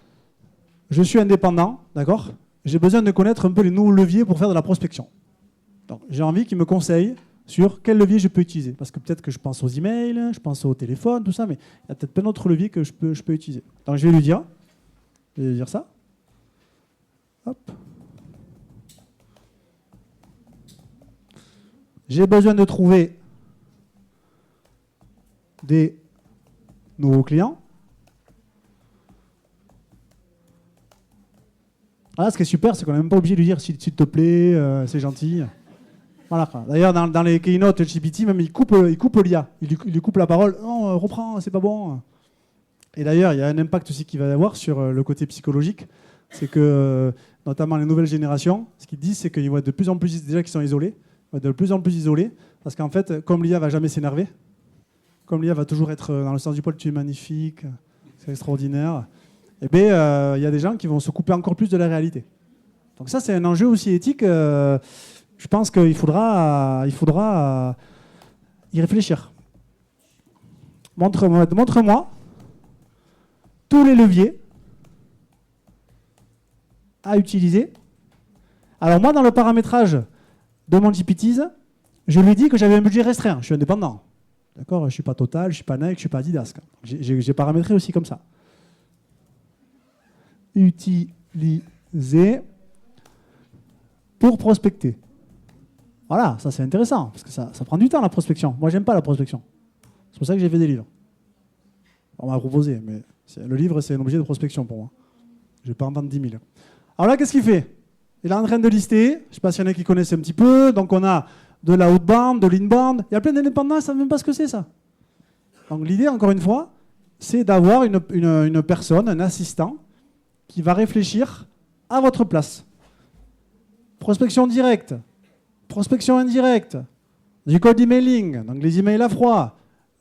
je suis indépendant, d'accord ? J'ai besoin de connaître un peu les nouveaux leviers pour faire de la prospection. Donc, j'ai envie qu'il me conseille sur quel levier je peux utiliser. Parce que peut-être que je pense aux emails, je pense au téléphone, tout ça, mais il y a peut-être plein d'autres leviers que je peux utiliser. Donc, je vais lui dire ça. Hop. J'ai besoin de trouver des nouveaux clients. Ah, ce qui est super, c'est qu'on n'est même pas obligé de lui dire s'il te plaît, c'est gentil. Voilà. D'ailleurs, dans les keynote GPT, même il coupe l'IA. Il lui coupe la parole. Non, reprends, c'est pas bon. Et d'ailleurs, il y a un impact aussi qu'il va y avoir sur le côté psychologique. C'est que, notamment les nouvelles générations, ce qu'ils disent, c'est qu'ils vont être de plus en plus, déjà qu'ils sont isolés, ils vont être de plus en plus isolés. Parce qu'en fait, comme l'IA va jamais s'énerver, comme l'IA va toujours être dans le sens du poil, tu es magnifique, c'est extraordinaire. Eh bien, il y a des gens qui vont se couper encore plus de la réalité. Donc ça, c'est un enjeu aussi éthique. Je pense qu'il faudra y réfléchir. Montre-moi tous les leviers à utiliser. Alors moi, dans le paramétrage de mon GPTs, je lui ai dit que j'avais un budget restreint. Je suis indépendant. D'accord ? Je ne suis pas Total, je ne suis pas Nike, je ne suis pas Adidas. J'ai paramétré aussi comme ça. Utiliser pour prospecter. Voilà, ça c'est intéressant, parce que ça prend du temps la prospection. Moi, j'aime pas la prospection. C'est pour ça que j'ai fait des livres. On m'a proposé, mais le livre, c'est un objet de prospection pour moi. Je ne vais pas en vendre 10 000. Alors là, qu'est-ce qu'il fait ? Il est en train de lister, je ne sais pas s'il y en a qui connaissent un petit peu, donc on a de la outbound, de l'inbound. Il y a plein d'indépendants, ils ne savent même pas ce que c'est ça. Donc l'idée, encore une fois, c'est d'avoir une personne, un assistant, qui va réfléchir à votre place. Prospection directe, prospection indirecte, du cold emailing, donc les emails à froid,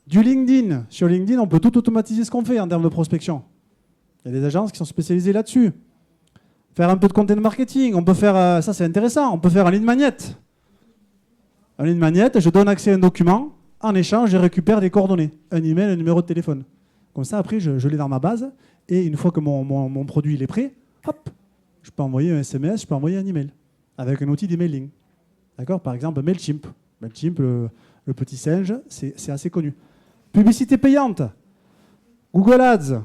du LinkedIn. Sur LinkedIn, on peut tout automatiser ce qu'on fait en termes de prospection. Il y a des agences qui sont spécialisées là-dessus. Faire un peu de content marketing, on peut faire, ça c'est intéressant, on peut faire un lead magnet. Un lead magnet, je donne accès à un document, en échange, je récupère des coordonnées, un email, un numéro de téléphone. Comme ça, après, je l'ai dans ma base, et une fois que mon produit il est prêt, hop, je peux envoyer un SMS, je peux envoyer un email, avec un outil d'emailing. D'accord ? Par exemple, Mailchimp. Mailchimp, le petit singe, c'est assez connu. Publicité payante, Google Ads.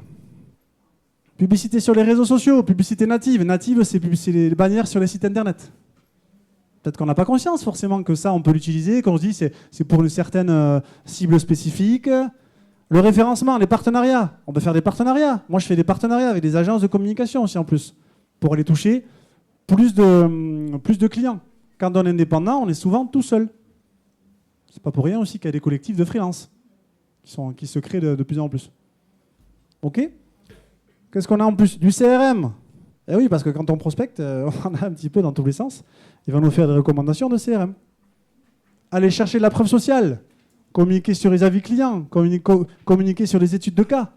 Publicité sur les réseaux sociaux, publicité native. Native, c'est les bannières sur les sites internet. Peut-être qu'on n'a pas conscience forcément que ça, on peut l'utiliser, qu'on se dit c'est pour une certaine cible spécifique. Le référencement, les partenariats. On peut faire des partenariats. Moi, je fais des partenariats avec des agences de communication aussi en plus, pour aller toucher plus de clients. quand on est indépendant, on est souvent tout seul. C'est pas pour rien aussi qu'il y a des collectifs de freelance qui se créent de plus en plus. OK? Qu'est-ce qu'on a en plus? Du CRM. Eh oui, parce que quand on prospecte, on en a un petit peu dans tous les sens. Il va nous faire des recommandations de CRM. Aller chercher de la preuve sociale. Communiquer sur les avis clients. Communiquer sur les études de cas.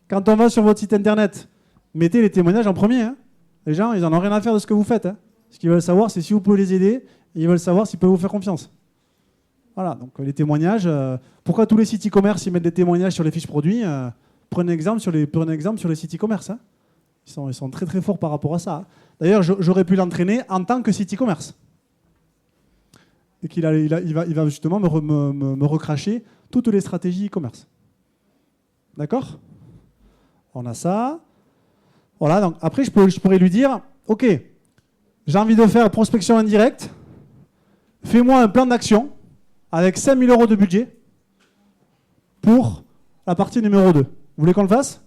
Quand on va sur votre site internet, mettez les témoignages en premier. Hein. Les gens, ils n'en ont rien à faire de ce que vous faites. Hein. Ce qu'ils veulent savoir, c'est si vous pouvez les aider. Et ils veulent savoir s'ils peuvent vous faire confiance. Voilà, donc les témoignages. Pourquoi tous les sites e-commerce ils mettent des témoignages sur les fiches produits prenez un exemple sur les sites e-commerce. Hein. Ils sont très très forts par rapport à ça. Hein. D'ailleurs, j'aurais pu l'entraîner en tant que site e-commerce. Et il va justement me recracher toutes les stratégies e-commerce. D'accord? On a ça. Voilà, donc après, je pourrais lui dire, OK, j'ai envie de faire prospection indirecte. Fais-moi un plan d'action avec 5 000 € de budget pour la partie numéro 2. Vous voulez qu'on le fasse?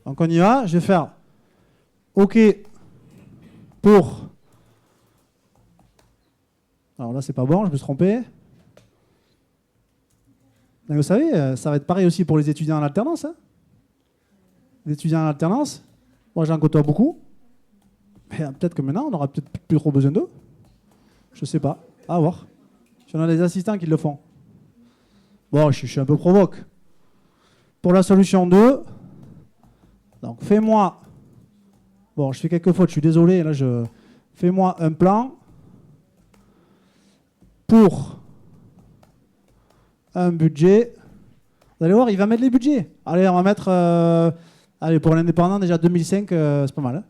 Donc on y va. Je vais faire OK pour... Alors là, c'est pas bon, je me suis trompé. Mais vous savez, ça va être pareil aussi pour les étudiants en alternance. Hein. Les étudiants en alternance, moi j'en côtoie beaucoup. Mais peut-être que maintenant, on n'aura peut-être plus trop besoin d'eux. Je sais pas. À voir. Si on a des assistants qui le font. Bon, je suis un peu provoque. Pour la solution 2, donc fais-moi... Bon, je fais quelques fautes, je suis désolé. Là, fais-moi un plan pour un budget. Vous allez voir, il va mettre les budgets. Allez, on va mettre... allez, pour l'indépendant, déjà 2005, c'est pas mal. Hein.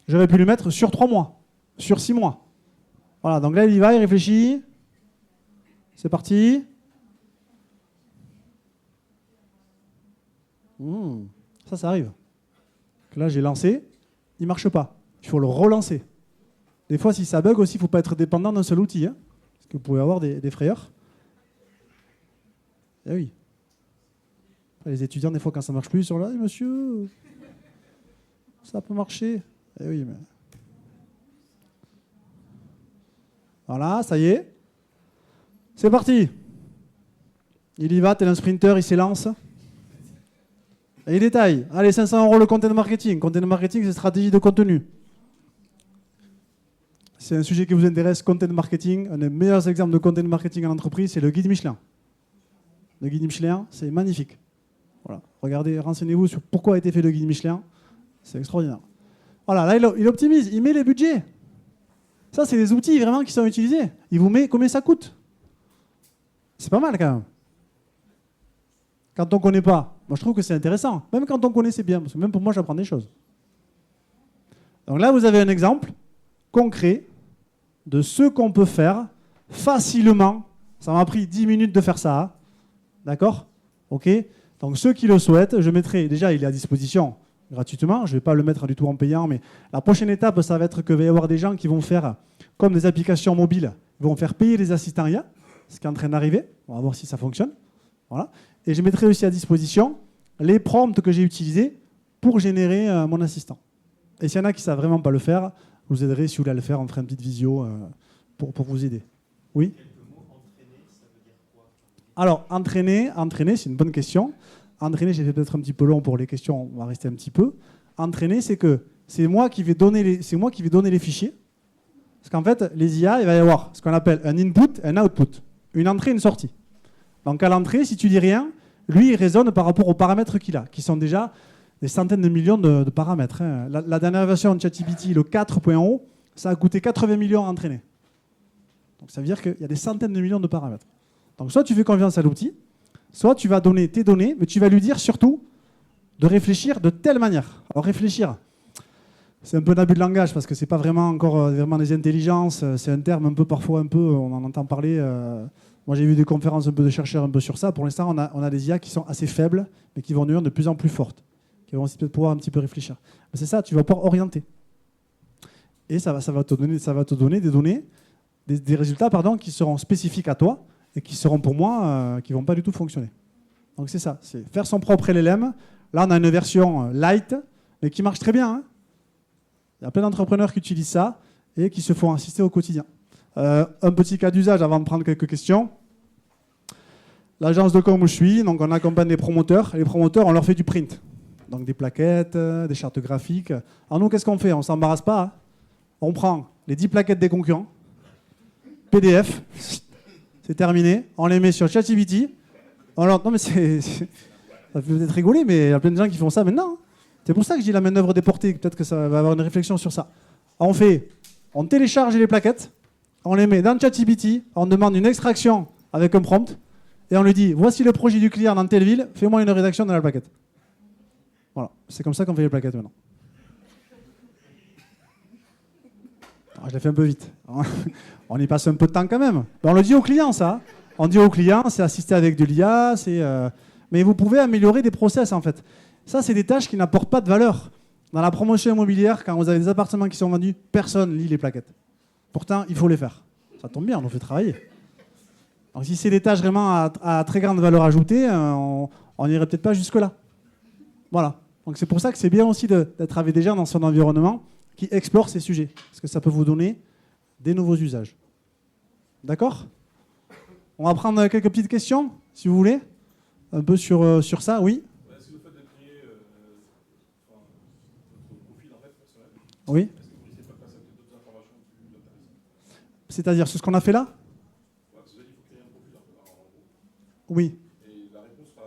J'aurais pu le mettre sur 3 mois, sur 6 mois. Voilà, donc là, il y va, il réfléchit. C'est parti. Ça arrive. Donc là, j'ai lancé. Il ne marche pas. Il faut le relancer. Des fois, si ça bug aussi, il ne faut pas être dépendant d'un seul outil. Hein, parce que vous pouvez avoir des frayeurs. Eh oui. Les étudiants, des fois, quand ça ne marche plus, ils sont là, monsieur, ça peut marcher. Eh oui, mais... Voilà, ça y est. C'est parti. Il y va, tel un sprinter, il s'élance. Et il détaille. Allez, 500 € le content marketing. Content marketing, c'est stratégie de contenu. C'est un sujet qui vous intéresse, content marketing. Un des meilleurs exemples de content marketing en entreprise, c'est le guide Michelin. Le guide Michelin, c'est magnifique. Voilà. Regardez, renseignez-vous sur pourquoi a été fait le guide Michelin. C'est extraordinaire. Voilà, là, il optimise, il met les budgets. Ça, c'est des outils vraiment qui sont utilisés. Il vous met combien ça coûte. C'est pas mal quand même. Quand on ne connaît pas, moi je trouve que c'est intéressant. Même quand on connaît, c'est bien, parce que même pour moi, j'apprends des choses. Donc là, vous avez un exemple concret de ce qu'on peut faire facilement. Ça m'a pris 10 minutes de faire ça. Hein. D'accord? OK. Donc ceux qui le souhaitent, je mettrai, déjà il est à disposition gratuitement, je ne vais pas le mettre du tout en payant, mais la prochaine étape, ça va être qu'il va y avoir des gens qui vont faire, comme des applications mobiles, ils vont faire payer les assistants IA, ce qui est en train d'arriver, on va voir si ça fonctionne. Voilà. Et je mettrai aussi à disposition les prompts que j'ai utilisés pour générer mon assistant. Et s'il y en a qui ne savent vraiment pas le faire, je vous aiderai, si vous voulez le faire, on fera une petite visio pour vous aider. Oui? Alors, entraîner, c'est une bonne question. Entraîner, j'ai fait peut-être un petit peu long pour les questions, on va rester un petit peu. Entraîner, c'est que c'est moi qui vais donner les fichiers. Parce qu'en fait, les IA, il va y avoir ce qu'on appelle un input, un output. Une entrée, une sortie. Donc à l'entrée, si tu dis rien, lui, il raisonne par rapport aux paramètres qu'il a, qui sont déjà des centaines de millions de paramètres. Hein. La dernière version de ChatGPT, le 4.0, ça a coûté 80 millions à entraîner. Donc ça veut dire qu'il y a des centaines de millions de paramètres. Donc soit tu fais confiance à l'outil, soit tu vas donner tes données, mais tu vas lui dire surtout de réfléchir de telle manière. Alors réfléchir, c'est un peu un abus de langage parce que c'est pas vraiment encore vraiment des intelligences, c'est un terme un peu parfois on en entend parler. Moi j'ai vu des conférences un peu de chercheurs un peu sur ça. Pour l'instant on a des IA qui sont assez faibles, mais qui vont devenir de plus en plus fortes, qui vont aussi peut-être pouvoir un petit peu réfléchir. Mais c'est ça, tu vas pouvoir orienter. Et ça va te donner des données, des résultats qui seront spécifiques à toi. Et qui seront pour moi, qui ne vont pas du tout fonctionner. Donc c'est ça, c'est faire son propre LLM. Là, on a une version light, mais qui marche très bien. Hein. Il y a plein d'entrepreneurs qui utilisent ça et qui se font assister au quotidien. Un petit cas d'usage avant de prendre quelques questions. L'agence de com où je suis, donc on accompagne les promoteurs. Les promoteurs, on leur fait du print. Donc des plaquettes, des chartes graphiques. Alors nous, qu'est-ce qu'on fait? On ne s'embarrasse pas. Hein. On prend les 10 plaquettes des concurrents, PDF, c'est terminé. On les met sur ChatGPT. Non mais ça peut peut-être rigoler, mais il y a plein de gens qui font ça maintenant. Hein. C'est pour ça que je dis la main-d'œuvre déportée. Peut-être que ça va avoir une réflexion sur ça. On télécharge les plaquettes, on les met dans ChatGPT, on demande une extraction avec un prompt, et on lui dit, voici le projet du client dans telle ville, fais-moi une rédaction de la plaquette. Voilà, c'est comme ça qu'on fait les plaquettes maintenant. Alors, je l'ai fait un peu vite. On y passe un peu de temps quand même. Mais on le dit au client, ça. On dit au client, c'est assisté avec de l'IA, mais vous pouvez améliorer des process en fait. Ça, c'est des tâches qui n'apportent pas de valeur. Dans la promotion immobilière, quand vous avez des appartements qui sont vendus, personne ne lit les plaquettes. Pourtant, il faut les faire. Ça tombe bien, on nous fait travailler. Donc si c'est des tâches vraiment à très grande valeur ajoutée, on n'irait peut-être pas jusque-là. Voilà. Donc c'est pour ça que c'est bien aussi d'être avec des gens dans son environnement qui explorent ces sujets. Parce que ça peut vous donner des nouveaux usages. D'accord? On va prendre quelques petites questions, si vous voulez. Un peu sur ça, oui. Est-ce que le fait de créer votre profil en fait, personnel, oui. est-ce que vous ne risquez pas de passer à d'autres informations plus intéressantes? C'est-à-dire ce qu'on a fait là? Ouais, parce que vous avez dit qu'il faut créer un profil en gros. Oui. Et la réponse sera...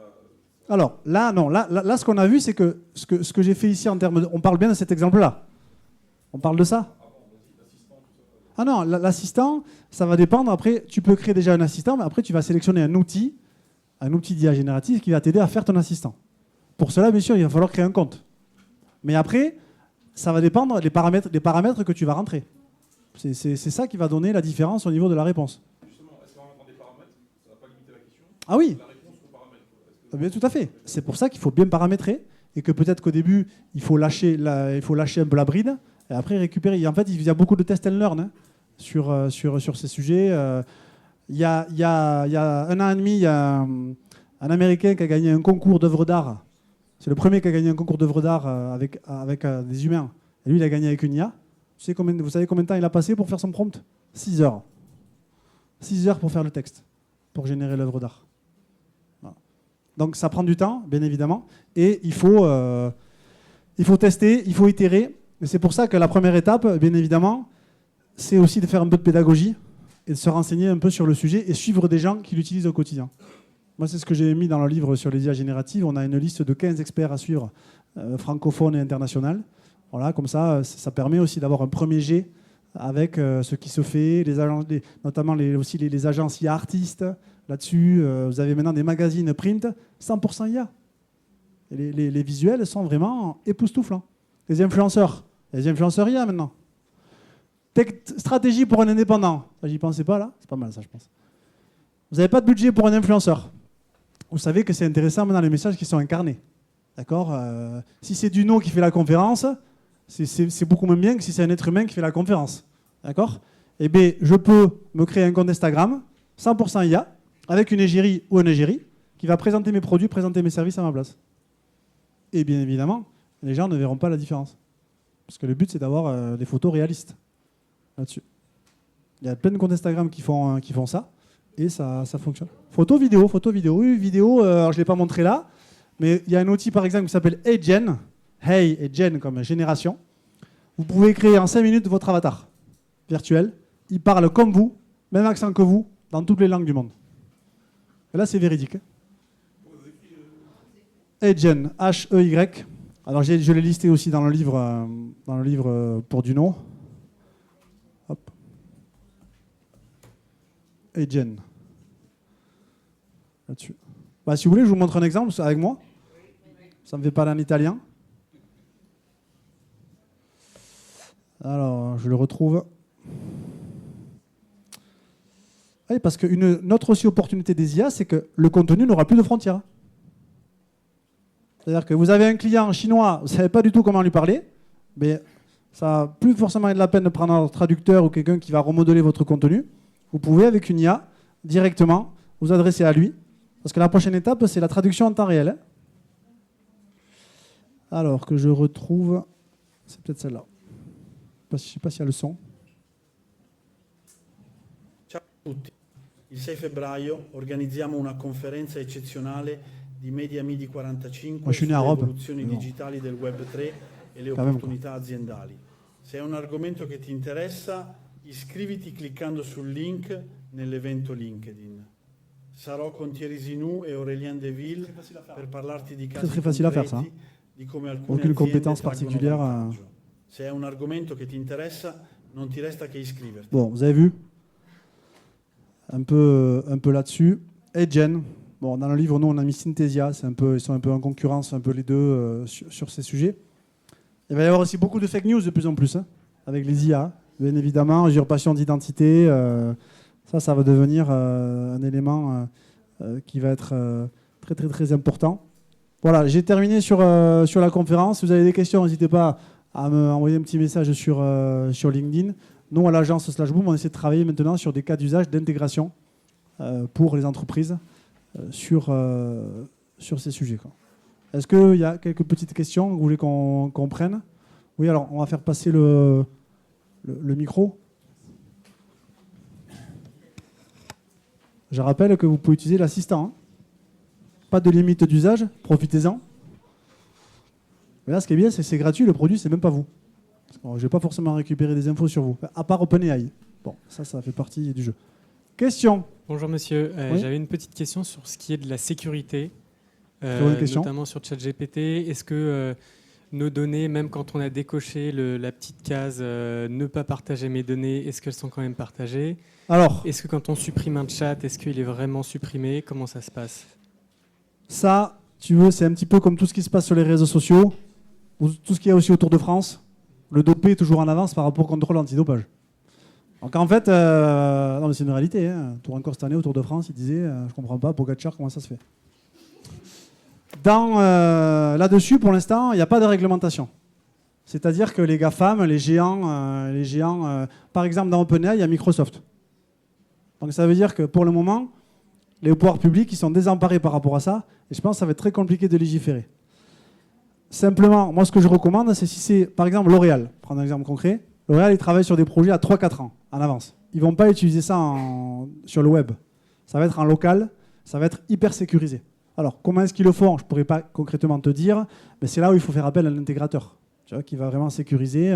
Alors, là, non. Là, ce qu'on a vu, c'est que ce que j'ai fait ici en termes de... On parle bien de cet exemple-là. On parle de ça? Ah non, l'assistant, ça va dépendre. Après, tu peux créer déjà un assistant, mais après, tu vas sélectionner un outil d'IA générative qui va t'aider à faire ton assistant. Pour cela, bien sûr, il va falloir créer un compte. Mais après, ça va dépendre des paramètres que tu vas rentrer. C'est ça qui va donner la différence au niveau de la réponse. Justement, est-ce qu'en rentrant des paramètres, ça ne va pas limiter la question? Ah oui. La réponse aux paramètres. Bien, tout à fait. C'est pour ça qu'il faut bien paramétrer et que peut-être qu'au début, il faut lâcher un peu la bride et après récupérer. En fait, il y a beaucoup de test and learn hein, sur ces sujets. Il y a 1 an et demi, il y a un Américain qui a gagné un concours d'œuvres d'art. C'est le premier qui a gagné un concours d'œuvres d'art avec des humains. Et lui, il a gagné avec une IA. Vous savez combien de temps il a passé pour faire son prompt? 6 heures. 6 heures pour faire le texte, pour générer l'œuvre d'art. Voilà. Donc ça prend du temps, bien évidemment. Et il faut tester, il faut itérer. Et c'est pour ça que la première étape, bien évidemment, c'est aussi de faire un peu de pédagogie et de se renseigner un peu sur le sujet et suivre des gens qui l'utilisent au quotidien. Moi, c'est ce que j'ai mis dans le livre sur les IA génératives. On a une liste de 15 experts à suivre, francophones et internationaux. Voilà, comme ça, ça permet aussi d'avoir un premier jet avec ce qui se fait, notamment aussi les agences IA artistes. Là-dessus, vous avez maintenant des magazines print 100% IA. Et les visuels sont vraiment époustouflants. Les influenceurs IA maintenant. Stratégie pour un indépendant. Ça, j'y pensais pas là. C'est pas mal ça, je pense. Vous n'avez pas de budget pour un influenceur. Vous savez que c'est intéressant maintenant les messages qui sont incarnés. D'accord? Si c'est Duno qui fait la conférence, c'est beaucoup moins bien que si c'est un être humain qui fait la conférence. D'accord? Eh bien, je peux me créer un compte Instagram, 100% IA, avec une égérie ou un égérie, qui va présenter mes produits, présenter mes services à ma place. Et bien évidemment, les gens ne verront pas la différence. Parce que le but, c'est d'avoir des photos réalistes là-dessus. Il y a plein de comptes Instagram qui font ça, et ça fonctionne. Photo, vidéo. Oui, vidéo, alors je ne l'ai pas montré là, mais il y a un outil, par exemple, qui s'appelle HeyGen. Hey et Gen comme génération. Vous pouvez créer en 5 minutes votre avatar virtuel. Il parle comme vous, même accent que vous, dans toutes les langues du monde. Et là, c'est véridique. HeyGen, H-E-Y. Alors, je l'ai listé aussi dans le livre pour Duno. Hop. HeyGen. Là-dessus. Bah, si vous voulez, je vous montre un exemple avec moi. Ça me fait parler en italien. Alors, je le retrouve. Oui, parce qu'une autre aussi opportunité des IA, c'est que le contenu n'aura plus de frontières. C'est-à-dire que vous avez un client chinois, vous ne savez pas du tout comment lui parler, mais ça n'a plus forcément de la peine de prendre un traducteur ou quelqu'un qui va remodeler votre contenu. Vous pouvez, avec une IA, directement vous adresser à lui. Parce que la prochaine étape, c'est la traduction en temps réel. Alors que je retrouve... C'est peut-être celle-là. sais pas s'il y a le son. Ciao a tutti. Il 6 febbraio organizziamo una conferenza eccezionale di Media Midi 45 Moi, je suis né sulle à Rome. evoluzioni Mais bon. digitali del Web 3 e le Quand même, opportunità aziendali. Se è un argomento che ti interessa, iscriviti cliccando sul link nell'evento LinkedIn. Sarò con Thierry Zinou e Aurélien Deville per parlarti di casi Très facile à faire, ça. concreti di come alcune Aucune aziende compétence traggono particulière. vantaggio. Se è un argomento che ti interessa, non ti resta che iscriverti. Bon, vous avez vu un peu là-dessus. Et Gen. Bon, dans le livre, nous, on a mis Synthesia. Ils sont un peu en concurrence, un peu les deux sur ces sujets. Il va y avoir aussi beaucoup de fake news de plus en plus, hein, avec les IA. Bien évidemment, usurpation d'identité. Ça va devenir un élément qui va être très, très, très important. Voilà, j'ai terminé sur la conférence. Si vous avez des questions, n'hésitez pas à me envoyer un petit message sur LinkedIn. Nous, à l'agence Slashboom, on essaie de travailler maintenant sur des cas d'usage d'intégration pour les entreprises sur ces sujets, quoi. Est-ce qu'il y a quelques petites questions que vous voulez qu'on prenne? Oui, alors on va faire passer le micro. Je rappelle que vous pouvez utiliser l'assistant, hein. Pas de limite d'usage, profitez-en. Mais là, ce qui est bien, c'est que c'est gratuit, le produit, c'est même pas vous. Je ne vais pas forcément récupérer des infos sur vous, à part OpenAI. Bon, ça fait partie du jeu. Question. Bonjour monsieur, Oui. j'avais une petite question sur ce qui est de la sécurité, bonne question. notamment sur ChatGPT. Est-ce que nos données, même quand on a décoché la petite case ne pas partager mes données, est-ce qu'elles sont quand même partagées? Alors, Est-ce que quand on supprime un chat, est-ce qu'il est vraiment supprimé? Comment ça se passe? ça, tu veux, c'est un petit peu comme tout ce qui se passe sur les réseaux sociaux, ou tout ce qu'il y a aussi autour de France. Le dopé est toujours en avance par rapport au contrôle antidopage. Donc en fait, non, mais c'est une réalité, hein. Encore cette année, autour de France, il disait, je ne comprends pas, Pogacar, comment ça se fait? Là-dessus, pour l'instant, il n'y a pas de réglementation. C'est-à-dire que les GAFAM, les géants, par exemple, dans OpenAI, il y a Microsoft. Donc ça veut dire que pour le moment, les pouvoirs publics ils sont désemparés par rapport à ça, et je pense que ça va être très compliqué de légiférer. Simplement, moi, ce que je recommande, c'est si c'est, par exemple, L'Oréal, prendre un exemple concret, L'Oréal, ils travaillent sur des projets à 3-4 ans, en avance. Ils ne vont pas utiliser ça sur le web. Ça va être en local, ça va être hyper sécurisé. Alors, comment est-ce qu'ils le font? Je ne pourrais pas concrètement te dire, mais c'est là où il faut faire appel à l'intégrateur, tu vois, qui va vraiment sécuriser.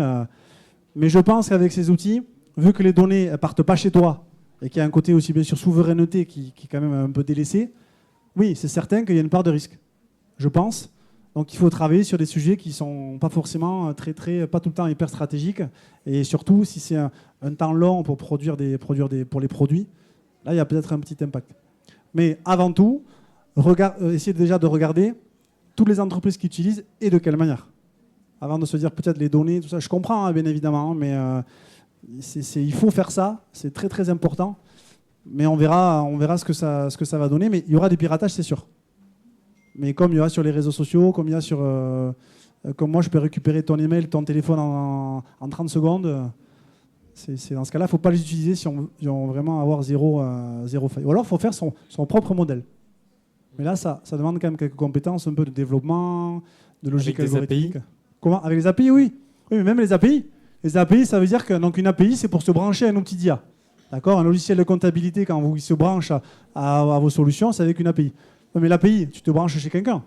Mais je pense qu'avec ces outils, vu que les données ne partent pas chez toi, et qu'il y a un côté aussi, bien sûr, souveraineté qui est quand même un peu délaissé, oui, c'est certain qu'il y a une part de risque, je pense. Donc il faut travailler sur des sujets qui ne sont pas forcément pas tout le temps hyper stratégiques. Et surtout, si c'est un temps long pour pour les produits, là, il y a peut-être un petit impact. Mais avant tout, essayez déjà de regarder toutes les entreprises qui utilisent et de quelle manière. Avant de se dire peut-être les données, tout ça. Je comprends, hein, bien évidemment, mais il faut faire ça. C'est très, très important. Mais on verra ce que ça va donner. Mais il y aura des piratages, c'est sûr. Mais comme il y a sur les réseaux sociaux, comme il y a comme moi, je peux récupérer ton email, ton téléphone en 30 secondes. C'est dans ce cas-là, il ne faut pas les utiliser si on veut vraiment avoir zéro faille. Ou alors, il faut faire son propre modèle. Mais là, ça demande quand même quelques compétences, un peu de développement, de logique algorithmique. API. Comment? Avec les API, oui. Oui, mais même les API. Les API, ça veut dire que donc, une API, c'est pour se brancher à un outil d'IA. D'accord? Un logiciel de comptabilité, quand il se branche à vos solutions, c'est avec une API. Mais l'API, tu te branches chez quelqu'un.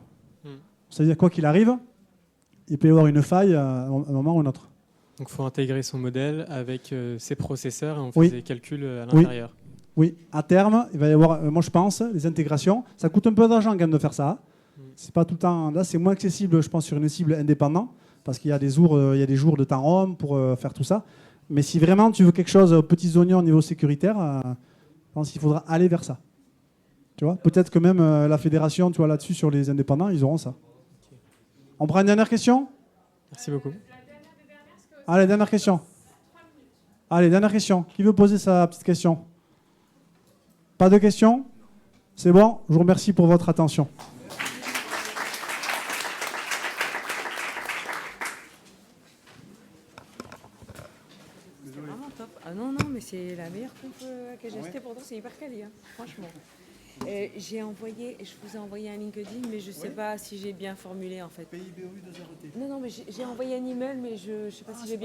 C'est-à-dire, quoi qu'il arrive, il peut y avoir une faille à un moment ou un autre. Donc il faut intégrer son modèle avec ses processeurs et on fait Oui. des calculs à l'intérieur. Oui, à terme, il va y avoir, moi je pense, les intégrations. Ça coûte un peu d'argent quand même de faire ça. C'est pas tout le temps. Là, c'est moins accessible, je pense, sur une cible indépendante, parce qu'il y a des jours de temps homme pour faire tout ça. Mais si vraiment tu veux quelque chose aux petits oignons au niveau sécuritaire, je pense qu'il faudra aller vers ça. Tu vois, peut-être que même la fédération, tu vois, là-dessus, sur les indépendants, ils auront ça. On prend une dernière question? Merci beaucoup. Allez, dernière question. Allez, dernière question. Qui veut poser sa petite question? Pas de questions? C'est bon? Je vous remercie pour votre attention. C'est vraiment top. Ah non, mais c'est la meilleure pompe que j'ai achetée. Pourtant, c'est hyper quali, hein, franchement. Je vous ai envoyé un LinkedIn, mais je ne sais pas si j'ai bien formulé en fait. PIBOU 2RT. Non, mais j'ai envoyé un email, mais je ne sais pas si j'ai bien.